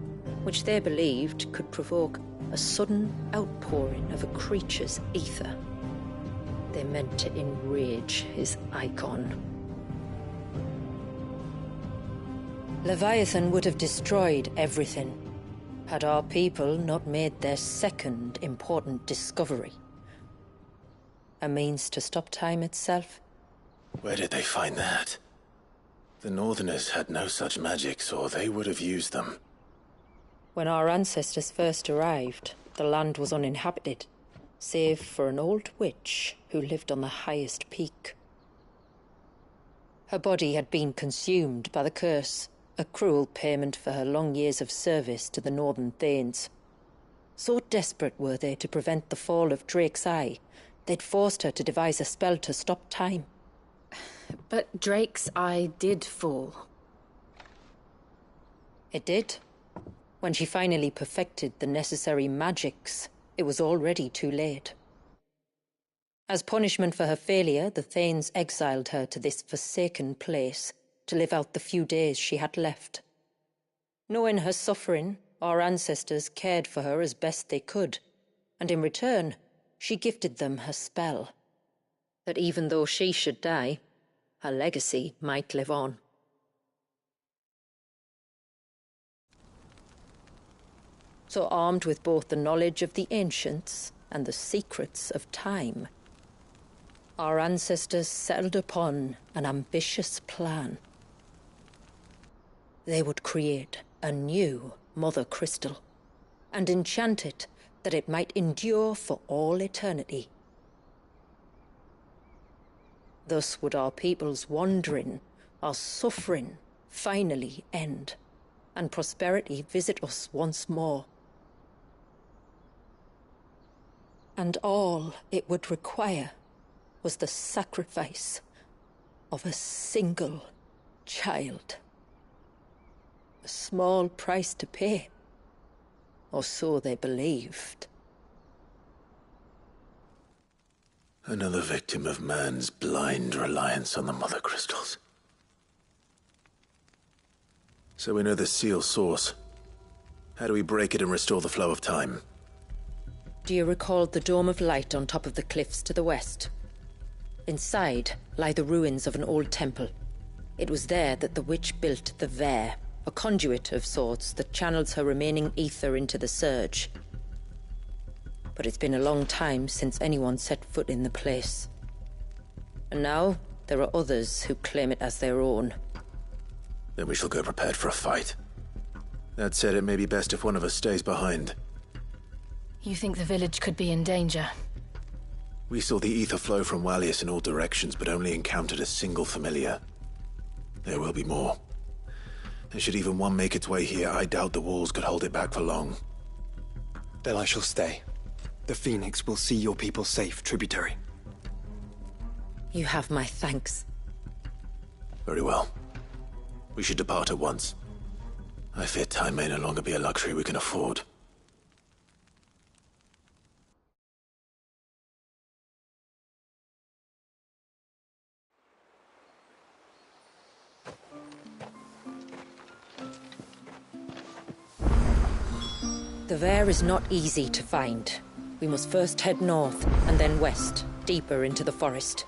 which they believed could provoke a sudden outpouring of a creature's ether. They meant to enrage his icon. Leviathan would have destroyed everything, had our people not made their second important discovery. A means to stop time itself? Where did they find that? The Northerners had no such magics, or they would have used them. When our ancestors first arrived, the land was uninhabited, save for an old witch who lived on the highest peak. Her body had been consumed by the curse, a cruel payment for her long years of service to the Northern Thanes. So desperate were they to prevent the fall of Drake's Eye, they'd forced her to devise a spell to stop time. But Drake's Eye did fall. It did. When she finally perfected the necessary magics, it was already too late. As punishment for her failure, the Thanes exiled her to this forsaken place to live out the few days she had left. Knowing her suffering, our ancestors cared for her as best they could, and in return, she gifted them her spell. That even though she should die, her legacy might live on. So armed with both the knowledge of the ancients and the secrets of time, our ancestors settled upon an ambitious plan. They would create a new Mother Crystal and enchant it that it might endure for all eternity. Thus would our people's wandering, our suffering, finally end, and prosperity visit us once more. And all it would require was the sacrifice of a single child. A small price to pay, or so they believed. Another victim of man's blind reliance on the Mother Crystals. So we know the seal's source. How do we break it and restore the flow of time? Do you recall the dome of light on top of the cliffs to the west? Inside lie the ruins of an old temple. It was there that the witch built the Vare, a conduit of sorts that channels her remaining ether into the surge. But it's been a long time since anyone set foot in the place. And now there are others who claim it as their own. Then we shall go prepared for a fight. That said, it may be best if one of us stays behind. You think the village could be in danger? We saw the ether flow from Wallius in all directions, but only encountered a single familiar. There will be more. And should even one make its way here, I doubt the walls could hold it back for long. Then I shall stay. The Phoenix will see your people safe, tributary. You have my thanks. Very well. We should depart at once. I fear time may no longer be a luxury we can afford. The Vare is not easy to find. We must first head north, and then west, deeper into the forest.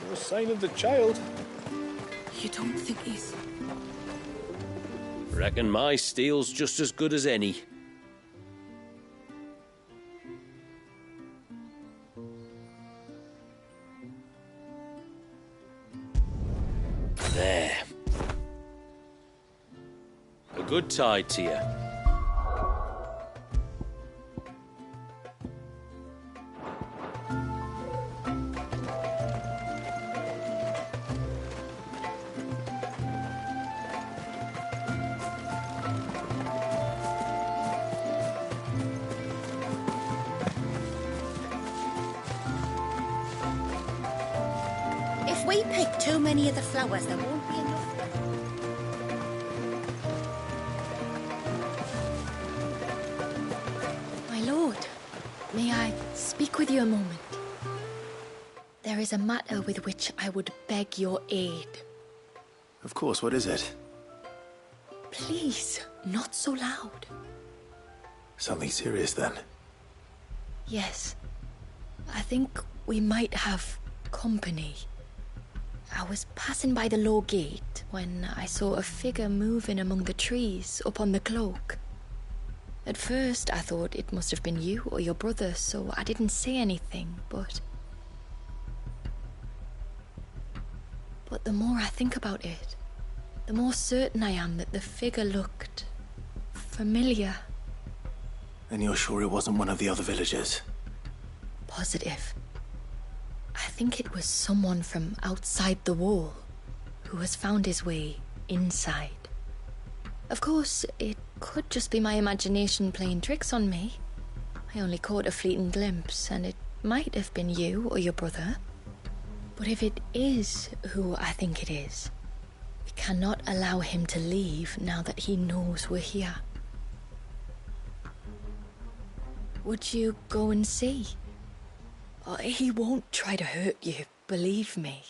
No sign of the child. You don't think he's... Reckon my steel's just as good as any. There. A good tide to you. If we pick too many of the flowers, there won't be enough. My lord, may I speak with you a moment? There is a matter with which I would beg your aid. Of course, what is it? Please, not so loud. Something serious then? Yes. I think we might have company. I was passing by the low gate when I saw a figure moving among the trees up on the cloak. At first I thought it must have been you or your brother, so I didn't say anything, but the more I think about it, the more certain I am that the figure looked familiar. And you're sure it wasn't one of the other villagers? Positive. I think it was someone from outside the wall who has found his way inside. Of course, it could just be my imagination playing tricks on me. I only caught a fleeting glimpse, and it might have been you or your brother. But if it is who I think it is, we cannot allow him to leave now that he knows we're here. Would you go and see? He won't try to hurt you, believe me.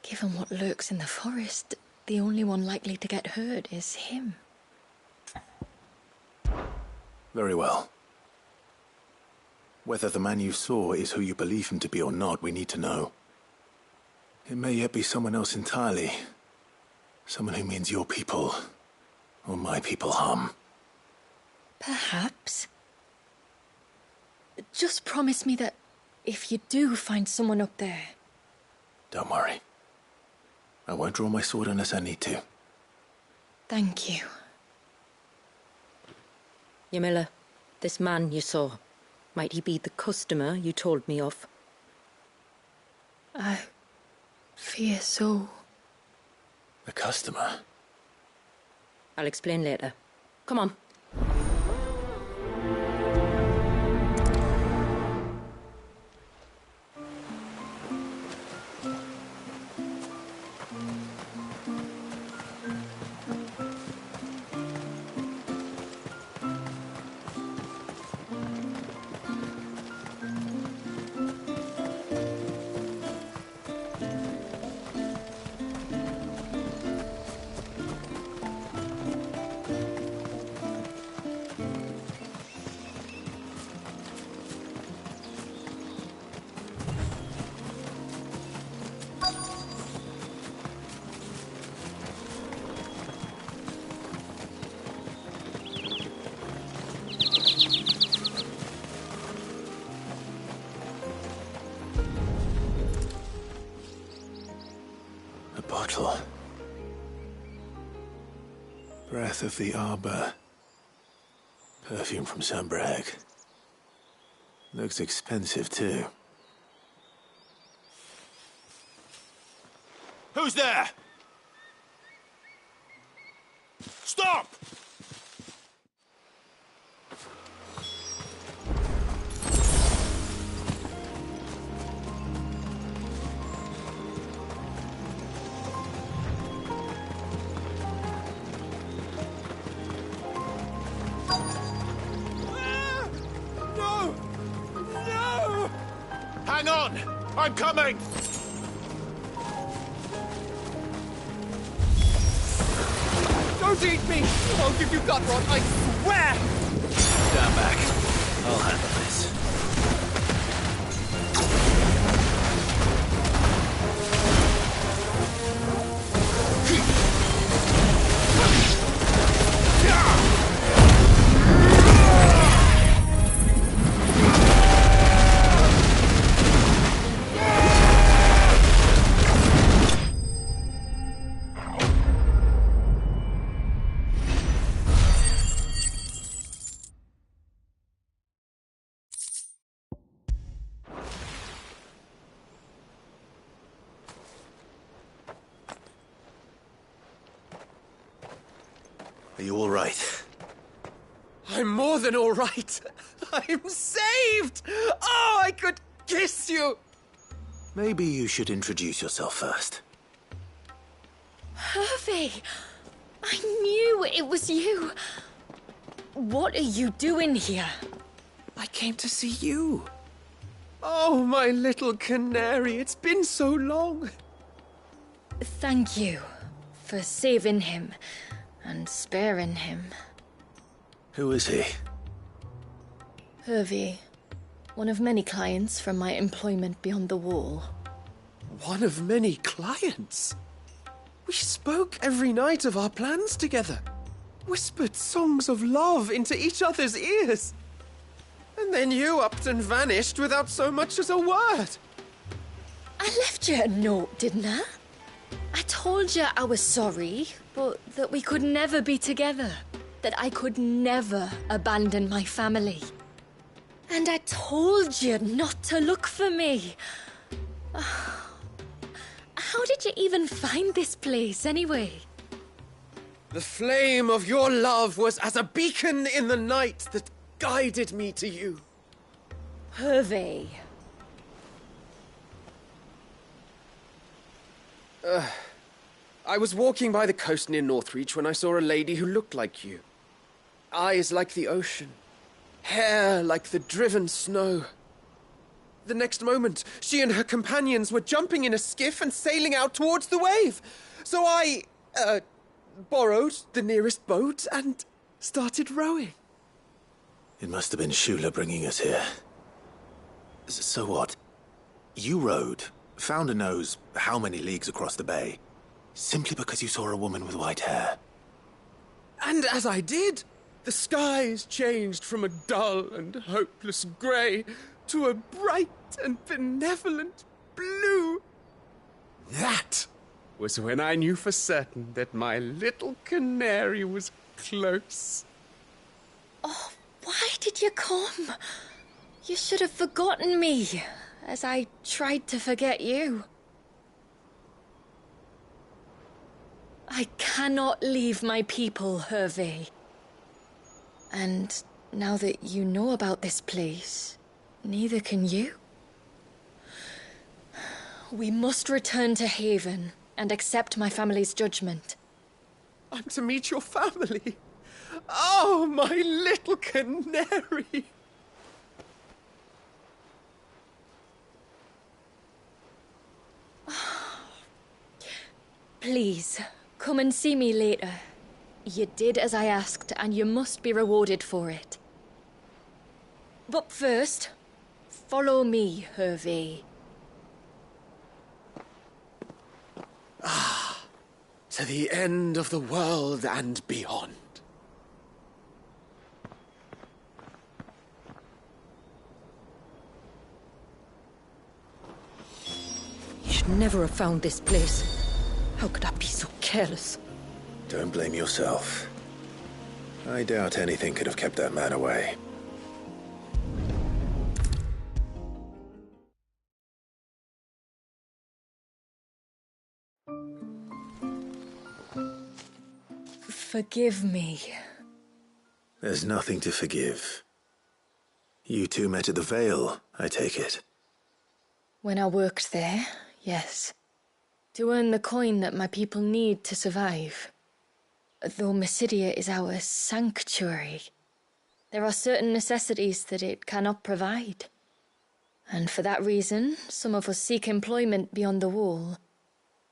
Given what lurks in the forest, the only one likely to get hurt is him. Very well. Whether the man you saw is who you believe him to be or not, we need to know. It may yet be someone else entirely. Someone who means your people, or my people, harm. Perhaps. Just promise me that if you do find someone up there... Don't worry. I won't draw my sword unless I need to. Thank you. Yamila, this man you saw, might he be the customer you told me of? I fear so. The customer? I'll explain later. Come on. Breath of the arbor. Perfume from Sunbrag. Looks expensive, too. Who's there? Stop! No! No! Hang on! I'm coming! Don't eat me! I'll give you gut rot, I swear! Stand back. I'll handle this. Are you all right? I'm more than all right. I'm saved! Oh, I could kiss you! Maybe you should introduce yourself first. Hervey! I knew it was you. What are you doing here? I came to see you. Oh, my little canary, it's been so long. Thank you for saving him and sparing him. Who is he? Hervey, one of many clients from my employment beyond the wall. One of many clients? We spoke every night of our plans together. Whispered songs of love into each other's ears. And then you upped and vanished without so much as a word. I left you a note, didn't I? I told you I was sorry, but that we could never be together. That I could never abandon my family. And I told you not to look for me. How did you even find this place, anyway? The flame of your love was as a beacon in the night that guided me to you. Hervey. I was walking by the coast near Northreach when I saw a lady who looked like you. Eyes like the ocean. Hair like the driven snow. The next moment, she and her companions were jumping in a skiff and sailing out towards the wave. So I, borrowed the nearest boat and started rowing. It must have been Shula bringing us here. So what? You rowed, found a knows how many leagues across the bay, simply because you saw a woman with white hair. And as I did, the skies changed from a dull and hopeless grey to a bright and benevolent blue. That was when I knew for certain that my little canary was close. Oh, why did you come? You should have forgotten me, as I tried to forget you. I cannot leave my people, Hervey. And now that you know about this place, neither can you. We must return to Haven and accept my family's judgment. I'm to meet your family. Oh, my little canary. Please, come and see me later. You did as I asked, and you must be rewarded for it. But first, follow me, Hervey. To the end of the world and beyond. You should never have found this place. How could I be so careless? Don't blame yourself. I doubt anything could have kept that man away. Forgive me. There's nothing to forgive. You two met at the Vale, I take it. When I worked there, yes. To earn the coin that my people need to survive. Though MYSIDIA is our sanctuary, there are certain necessities that it cannot provide. And for that reason, some of us seek employment beyond the wall.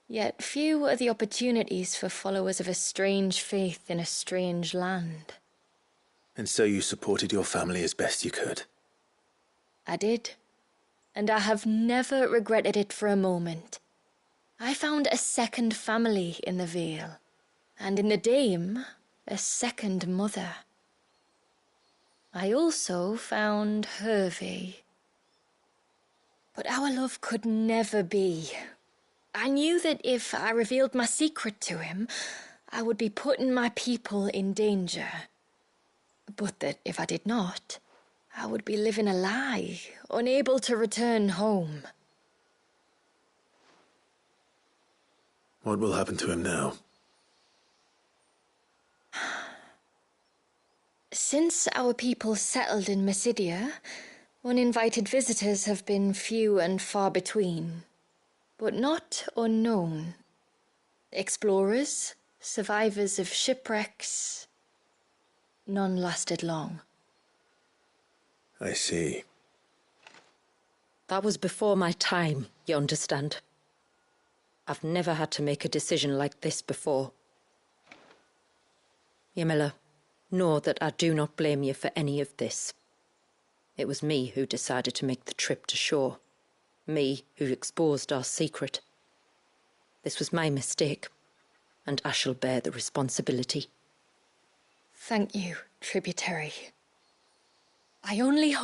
Yet few are the opportunities for followers of a strange faith in a strange land. And so you supported your family as best you could? I did. And I have never regretted it for a moment. I found a second family in the Vale. And in the Dame, a second mother. I also found Hervey. But our love could never be. I knew that if I revealed my secret to him, I would be putting my people in danger. But that if I did not, I would be living a lie, unable to return home. What will happen to him now? Since our people settled in MYSIDIA, uninvited visitors have been few and far between, but not unknown. Explorers, survivors of shipwrecks, none lasted long. I see. That was before my time, you understand. I've never had to make a decision like this before. Yamila, know that I do not blame you for any of this. It was me who decided to make the trip to shore. Me who exposed our secret. This was my mistake, and I shall bear the responsibility. Thank you, tributary. I only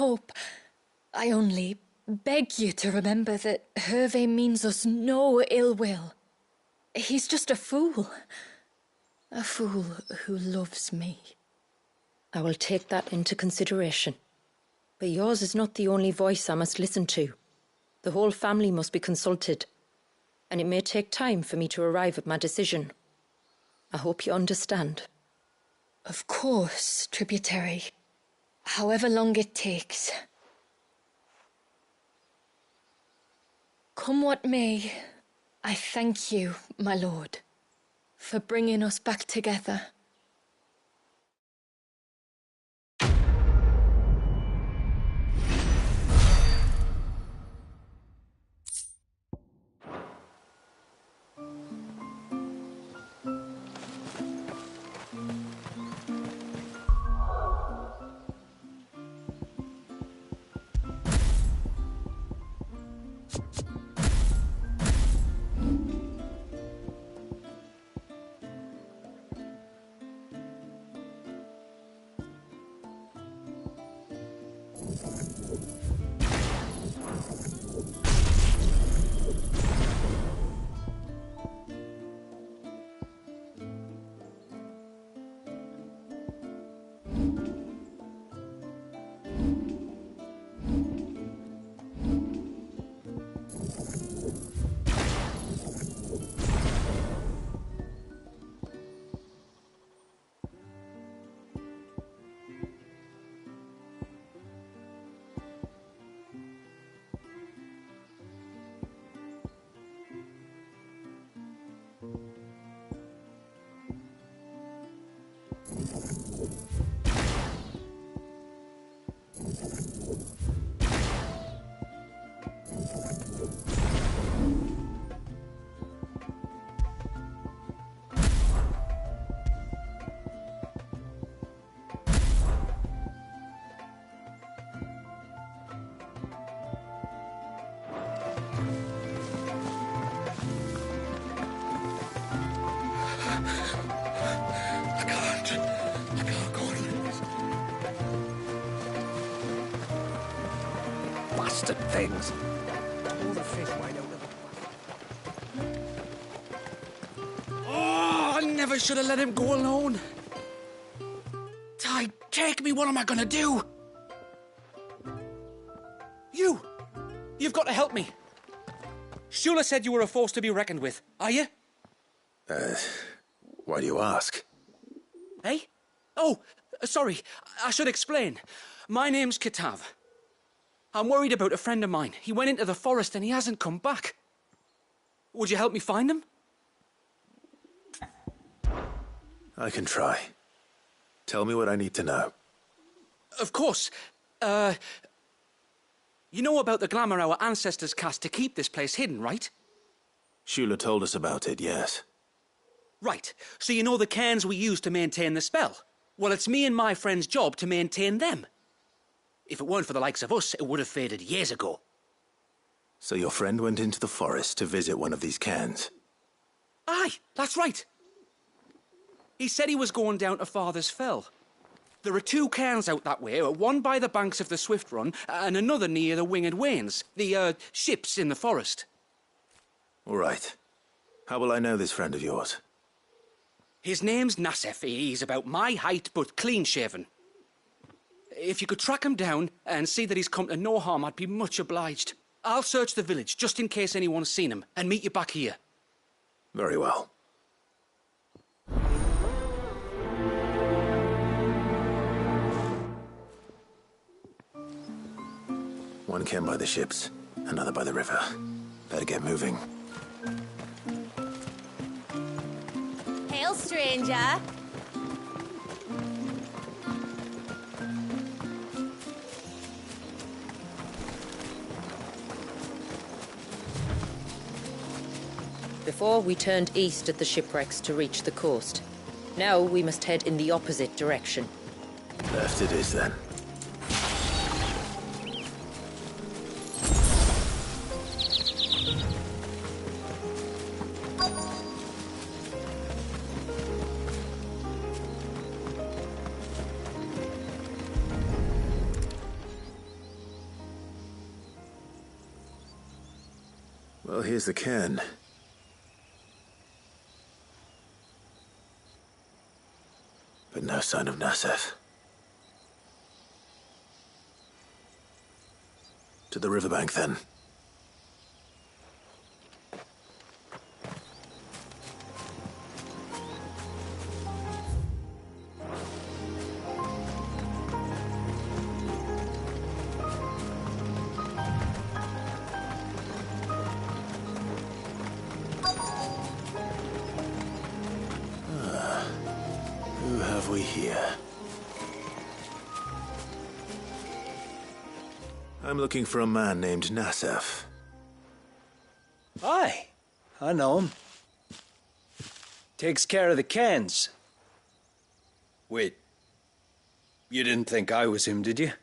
beg you to remember that Hervey means us no ill will. He's just a fool. A fool who loves me. I will take that into consideration. But yours is not the only voice I must listen to. The whole family must be consulted, and it may take time for me to arrive at my decision. I hope you understand. Of course, tributary. However long it takes. Come what may, I thank you, my lord, for bringing us back together. I can't go on like this. Bastard things. All the fish wide out of the... Oh, I never should have let him go alone. take me, what am I gonna do? You've got to help me. Shula said you were a force to be reckoned with. Are you? Why do you ask? Hey? Oh, sorry. I should explain. My name's Kitav. I'm worried about a friend of mine. He went into the forest and he hasn't come back. Would you help me find him? I can try. Tell me what I need to know. Of course. You know about the glamour our ancestors cast to keep this place hidden, right? Shula told us about it, yes. Right. So you know the cairns we use to maintain the spell? Well, it's me and my friend's job to maintain them. If it weren't for the likes of us, it would have faded years ago. So your friend went into the forest to visit one of these cairns? Aye, that's right. He said he was going down to Father's Fell. There are 2 cairns out that way, one by the banks of the Swift Run and another near the Winged Wains, the ships in the forest. All right. How will I know this friend of yours? His name's Nassef. He's about my height, but clean-shaven. If you could track him down and see that he's come to no harm, I'd be much obliged. I'll search the village, just in case anyone's seen him, and meet you back here. Very well. One cairn by the ships, another by the river. Better get moving. Hail, stranger. Before, we turned east at the shipwrecks to reach the coast. Now we must head in the opposite direction. Left it is, then. Well, here's the cairn. But no sign of Nassef. To the riverbank, then. Who have we here? I'm looking for a man named Nassef. Aye, I know him. Takes care of the cairns. Wait, you didn't think I was him, did you?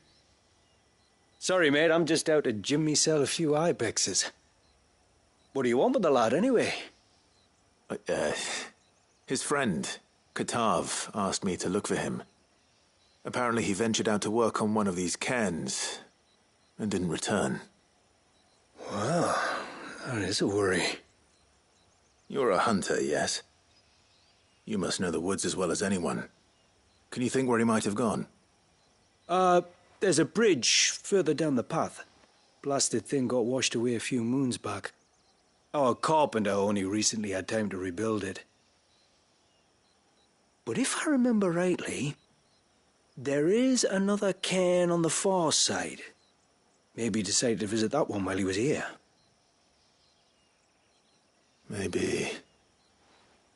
Sorry, mate, I'm just out to gym myself a few ibexes. What do you want with the lad, anyway? His friend, Katav, asked me to look for him. Apparently he ventured out to work on one of these cairns and didn't return. Well, that is a worry. You're a hunter, yes? You must know the woods as well as anyone. Can you think where he might have gone? There's a bridge further down the path. Blasted thing got washed away a few moons back. Our carpenter only recently had time to rebuild it. But if I remember rightly, there is another cairn on the far side. Maybe he decided to visit that one while he was here. Maybe.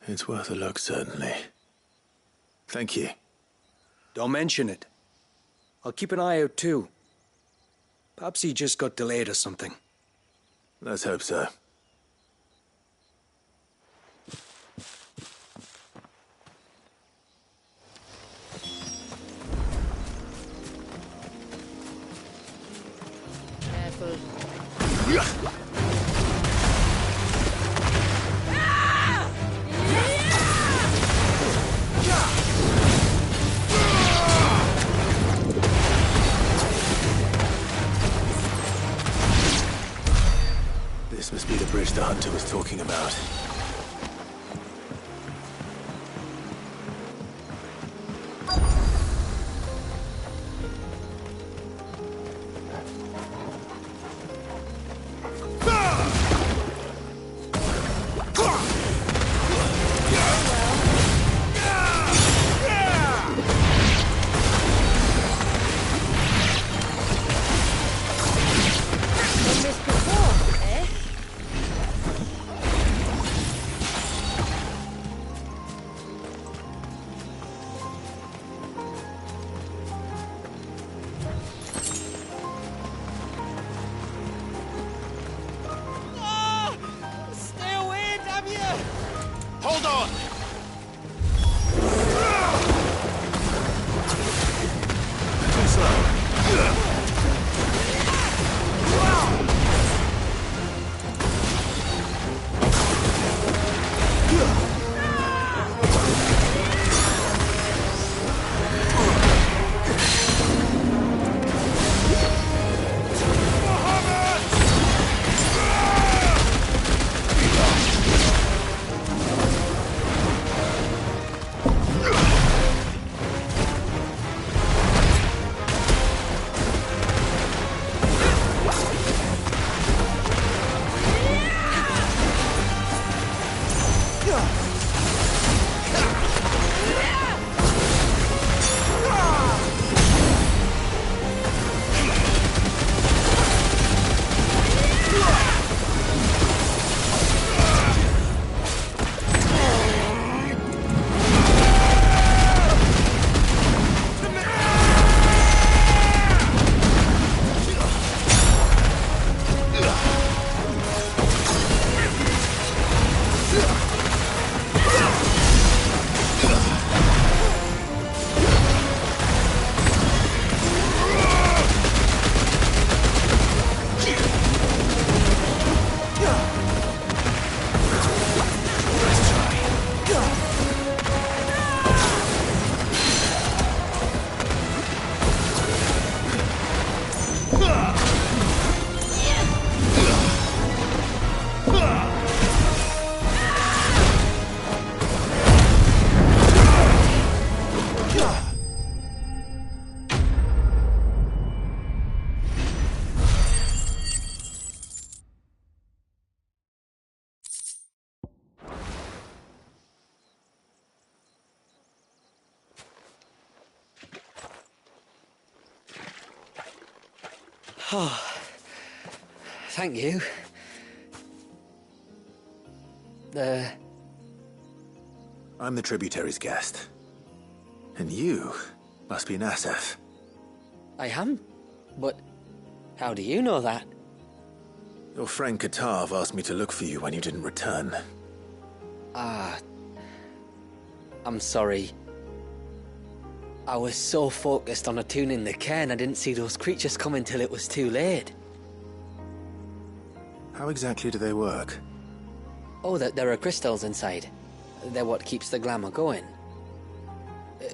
It's worth a look, certainly. Thank you. Don't mention it. I'll keep an eye out too. Perhaps he just got delayed or something. Let's hope so. Careful. This must be the bridge the hunter was talking about. Oh, thank you. I'm the tributary's guest. And you must be Nassef. I am? But how do you know that? Your friend Katav asked me to look for you when you didn't return. Ah, I'm sorry. I was so focused on attuning the cairn I didn't see those creatures come until it was too late. How exactly do they work? Oh, there are crystals inside. They're what keeps the glamour going.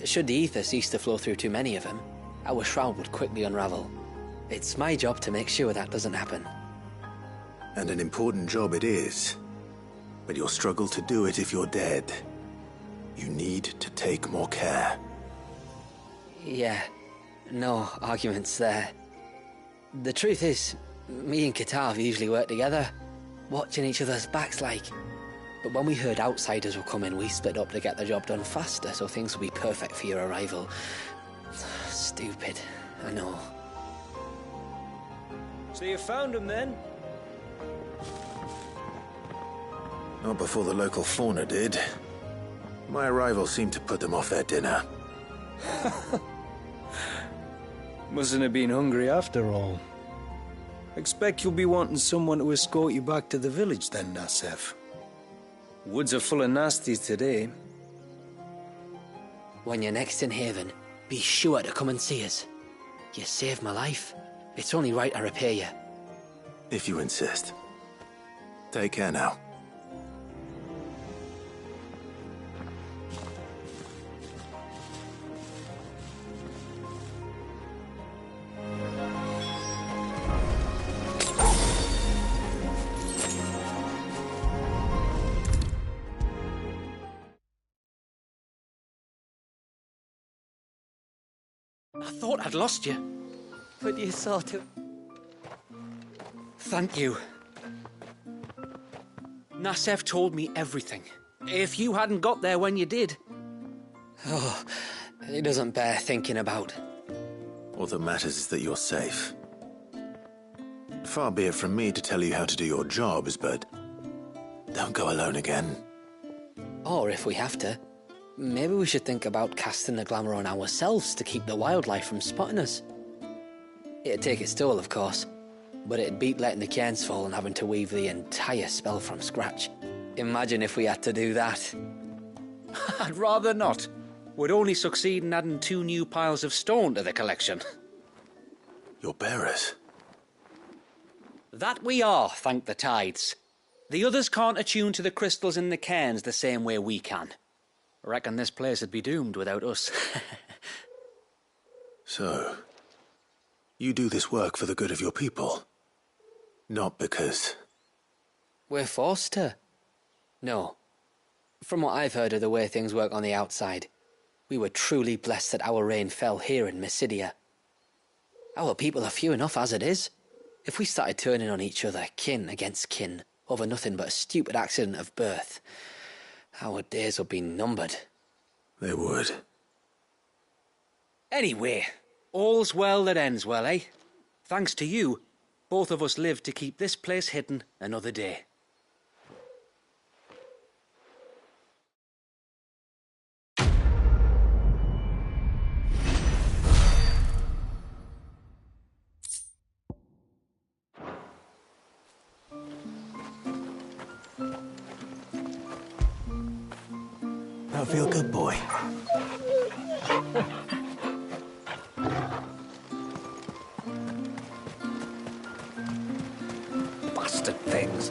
Should the ether cease to flow through too many of them, our shroud would quickly unravel. It's my job to make sure that doesn't happen. And an important job it is. But you'll struggle to do it if you're dead. You need to take more care. Yeah, no arguments there. The truth is, me and Katav usually work together, watching each other's backs like. But when we heard outsiders were coming, we split up to get the job done faster so things would be perfect for your arrival. Stupid, I know. So you found him then? Not before the local fauna did. My arrival seemed to put them off their dinner. Mustn't have been hungry after all. Expect you'll be wanting someone to escort you back to the village then, Nassef. Woods are full of nasties today. When you're next in Haven, be sure to come and see us. You saved my life. It's only right I repay you. If you insist. Take care now. I thought I'd lost you. But you sort of... Thank you. Nassef told me everything. If you hadn't got there when you did... Oh, it doesn't bear thinking about. All that matters is that you're safe. Far be it from me to tell you how to do your jobs, but don't go alone again. Or if we have to, maybe we should think about casting the glamour on ourselves to keep the wildlife from spotting us. It'd take its toll, of course, but it'd beat letting the cairns fall and having to weave the entire spell from scratch. Imagine if we had to do that. I'd rather not. Would only succeed in adding 2 new piles of stone to the collection. Your bearers? That we are, thank the tides. The others can't attune to the crystals in the cairns the same way we can. Reckon this place would be doomed without us. So, you do this work for the good of your people? Not because... We're forced to. No. From what I've heard of the way things work on the outside, we were truly blessed that our rain fell here in MYSIDIA. Our people are few enough as it is. If we started turning on each other, kin against kin, over nothing but a stupid accident of birth, our days would be numbered. They would. Anyway, all's well that ends well, eh? Thanks to you, both of us lived to keep this place hidden another day. I feel good, boy. Bastard things.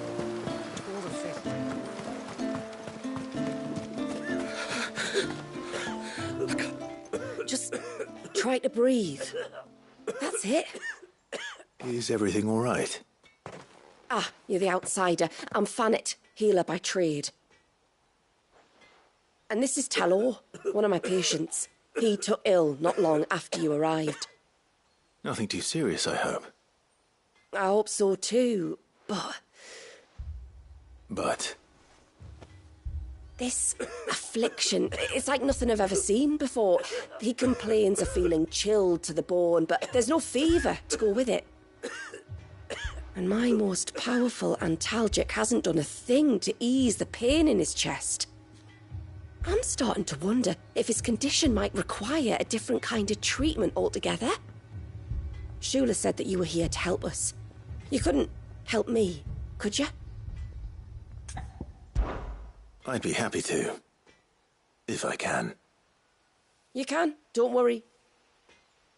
Just try to breathe. That's it. Is everything all right? Ah, you're the outsider. I'm Fannet, healer by trade. And this is Talor, one of my patients. He took ill not long after you arrived. Nothing too serious, I hope. I hope so too, but... But? This affliction, it's like nothing I've ever seen before. He complains of feeling chilled to the bone, but there's no fever to go with it. And my most powerful antalgic hasn't done a thing to ease the pain in his chest. I'm starting to wonder if his condition might require a different kind of treatment altogether. Shula said that you were here to help us. You couldn't help me, could you? I'd be happy to. If I can. You can, don't worry.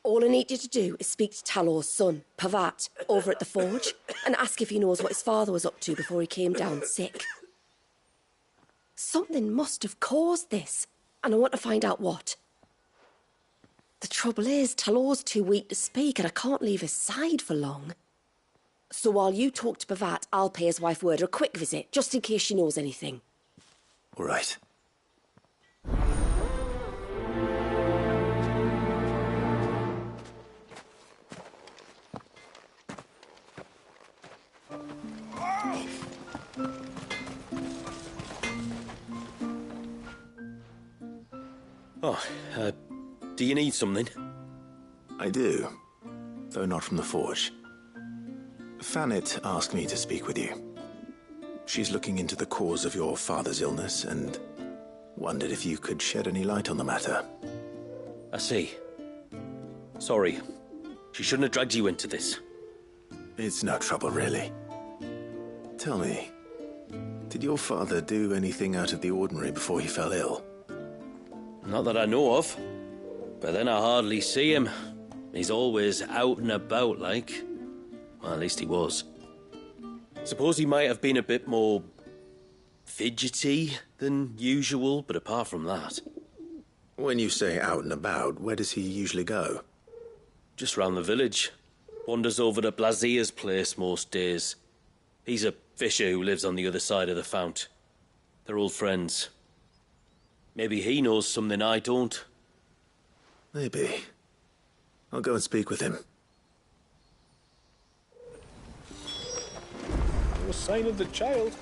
All I need you to do is speak to Talor's son, Pavat, over at the forge, and ask if he knows what his father was up to before he came down sick. Something must have caused this, and I want to find out what. The trouble is, Talor's too weak to speak, and I can't leave his side for long. So while you talk to Pavat, I'll pay his wife word a quick visit, just in case she knows anything. All right. Oh, do you need something? I do, though not from the forge. Fanit asked me to speak with you. She's looking into the cause of your father's illness and wondered if you could shed any light on the matter. I see. Sorry. She shouldn't have dragged you into this. It's no trouble, really. Tell me, did your father do anything out of the ordinary before he fell ill? Not that I know of. But then I hardly see him. He's always out and about, like. Well, at least he was. Suppose he might have been a bit more fidgety than usual, but apart from that... When you say out and about, where does he usually go? Just round the village. Wanders over to Blazier's place most days. He's a fisher who lives on the other side of the fount. They're old friends. Maybe he knows something I don't. Maybe. I'll go and speak with him. No sign of the child.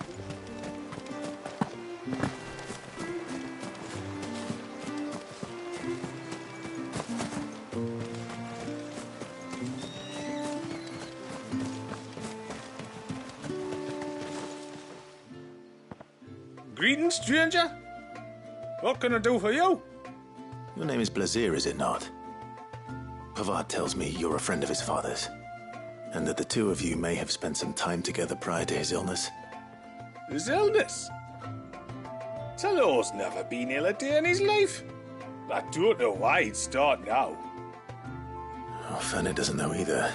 Greetings, stranger. What can I do for you? Your name is Blazier, is it not? Pavad tells me you're a friend of his father's, and that the two of you may have spent some time together prior to his illness. His illness? Talor's never been ill a day in his life. I don't know why he'd start now. Oh, Fanny doesn't know either.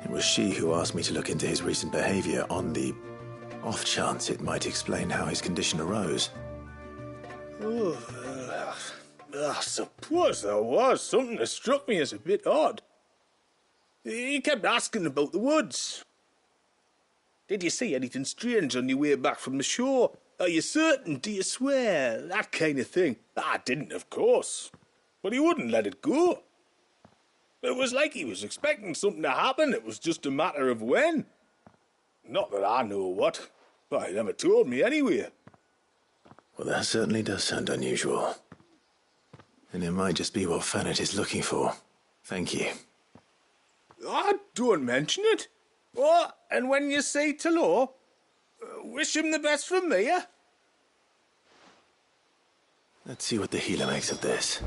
It was she who asked me to look into his recent behavior on the off chance it might explain how his condition arose. Oh, I suppose there was something that struck me as a bit odd. He kept asking about the woods. Did you see anything strange on your way back from the shore? Are you certain? Do you swear? That kind of thing. I didn't, of course. But he wouldn't let it go. It was like he was expecting something to happen. It was just a matter of when. Not that I know what. But he never told me anyway. Well, that certainly does sound unusual. And it might just be what Fanit is looking for. Thank you. Don't mention it. Oh, and when you say Talor, wish him the best from me, eh? Let's see what the healer makes of this.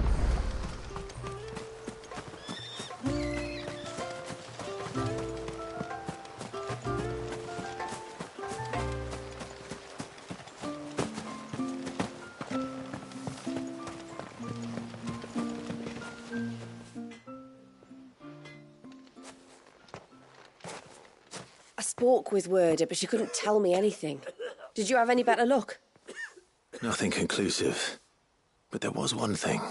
I spoke with Werder, but she couldn't tell me anything. Did you have any better luck? Nothing conclusive. But there was one thing.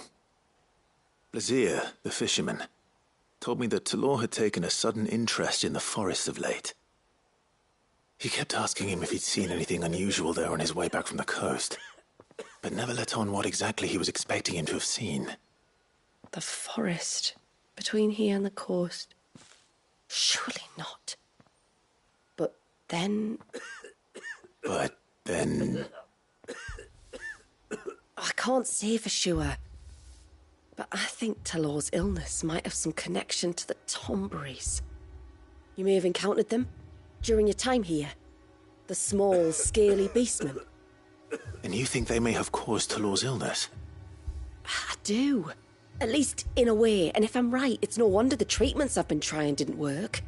Blazier, the fisherman, told me that Talor had taken a sudden interest in the forest of late. He kept asking him if he'd seen anything unusual there on his way back from the coast, but never let on what exactly he was expecting him to have seen. The forest between here and the coast. Surely not. But then... I can't say for sure. But I think Talor's illness might have some connection to the Tomberries. You may have encountered them. During your time here? The small, scaly beastmen? And you think they may have caused Talor's illness? I do. At least in a way, and if I'm right, it's no wonder the treatments I've been trying didn't work.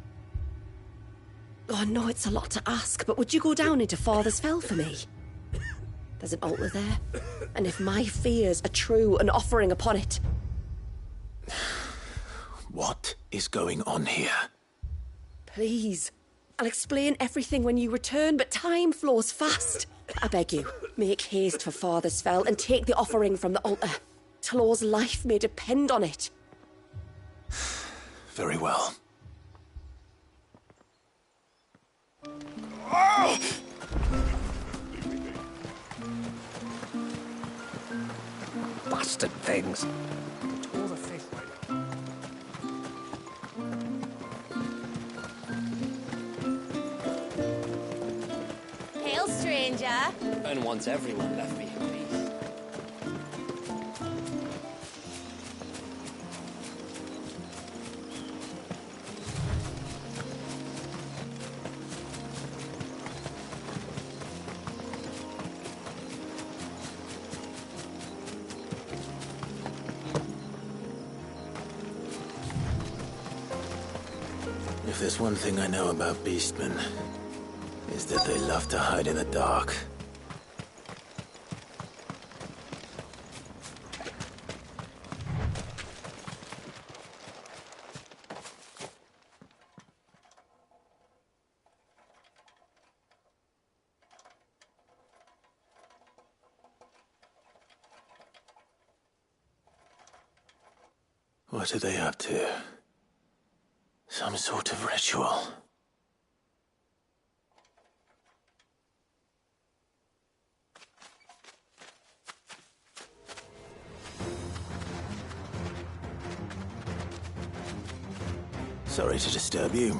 Oh, I know it's a lot to ask, but would you go down into Father's Fell for me? There's an altar there, and if my fears are true, an offering upon it. What is going on here? Please. I'll explain everything when you return, but time flows fast. I beg you, make haste for Father's Fell and take the offering from the altar. Talor's life may depend on it. Very well. Bastard things. Hail, stranger. And once everyone left me in peace. If there's one thing I know about beastmen, is that they love to hide in the dark. What are they up to? Some sort of ritual. Sorry to disturb you.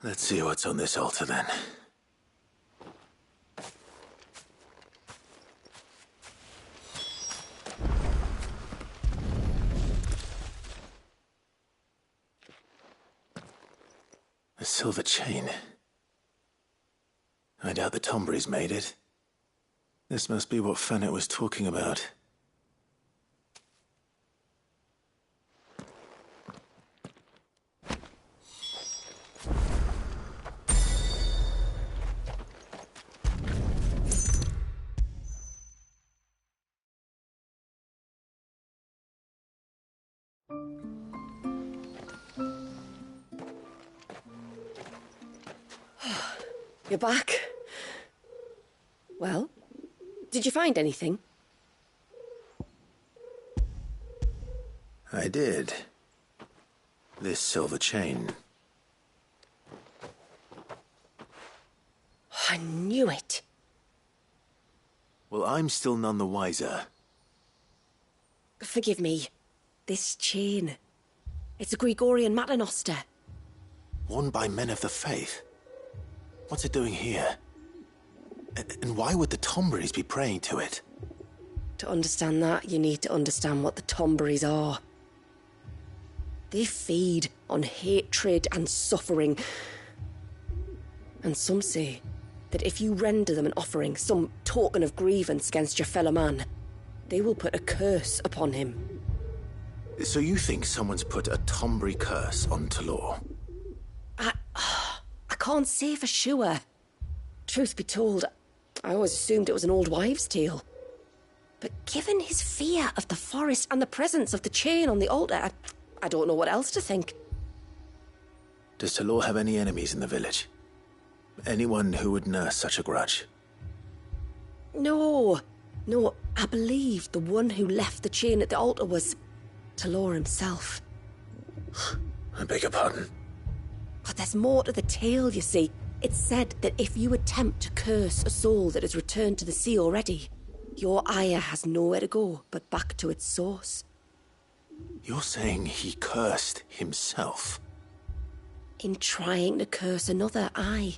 Let's see what's on this altar then. A silver chain. I doubt the Tombrys made it. This must be what Fennet was talking about. You're back. Well, did you find anything? I did. This silver chain. I knew it. Well, I'm still none the wiser. Forgive me. This chain. It's a Gregorian Maternoster. Worn by men of the faith. What's it doing here? And why would the Tombrys be praying to it? To understand that, you need to understand what the Tombrys are. They feed on hatred and suffering, And some say that if you render them an offering, some token of grievance against your fellow man, they will put a curse upon him. So you think someone's put a Tombry curse on Talor? I can't say for sure. Truth be told, I always assumed it was an old wives' tale. But given his fear of the forest and the presence of the chain on the altar, I don't know what else to think. Does Talor have any enemies in the village? Anyone who would nurse such a grudge? No, I believe the one who left the chain at the altar was Talor himself. I beg your pardon? But there's more to the tale, you see. It's said that if you attempt to curse a soul that has returned to the sea already, your ire has nowhere to go but back to its source. You're saying he cursed himself? In trying to curse another, aye.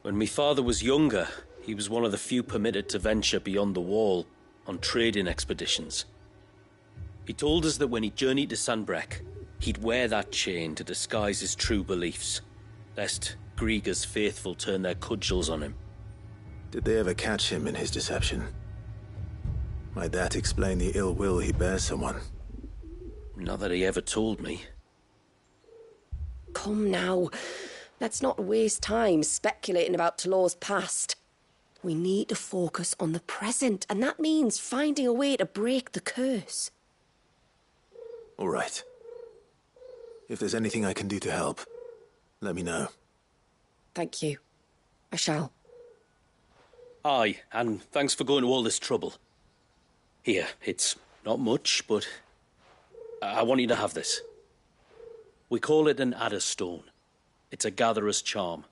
When my father was younger, he was one of the few permitted to venture beyond the wall on trading expeditions. He told us that when he journeyed to Sanbreque, he'd wear that chain to disguise his true beliefs, lest Grieger's faithful turn their cudgels on him. Did they ever catch him in his deception? Might that explain the ill will he bears someone? Not that he ever told me. Come now, let's not waste time speculating about Talor's past. We need to focus on the present, and that means finding a way to break the curse. All right. If there's anything I can do to help, let me know. Thank you. I shall. Aye, and thanks for going to all this trouble. Here, it's not much, but I want you to have this. We call it an adder stone. It's a gatherer's charm.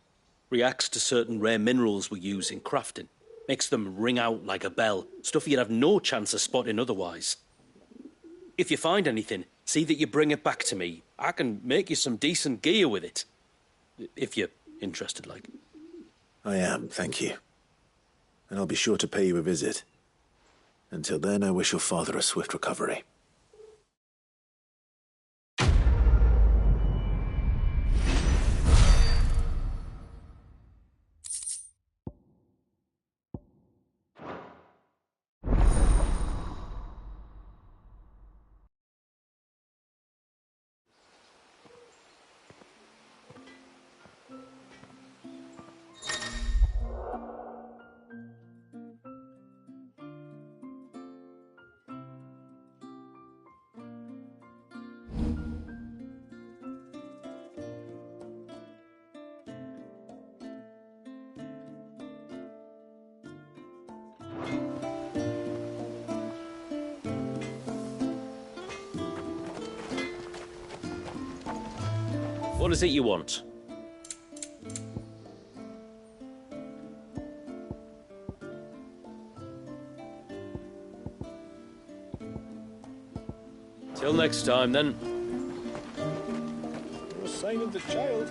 Reacts to certain rare minerals we use in crafting. Makes them ring out like a bell, stuff you'd have no chance of spotting otherwise. If you find anything, see that you bring it back to me. I can make you some decent gear with it. If you're interested, like. I am, thank you. And I'll be sure to pay you a visit. Until then, I wish your father a swift recovery. What is it you want? Till next time, then. No sign of the child.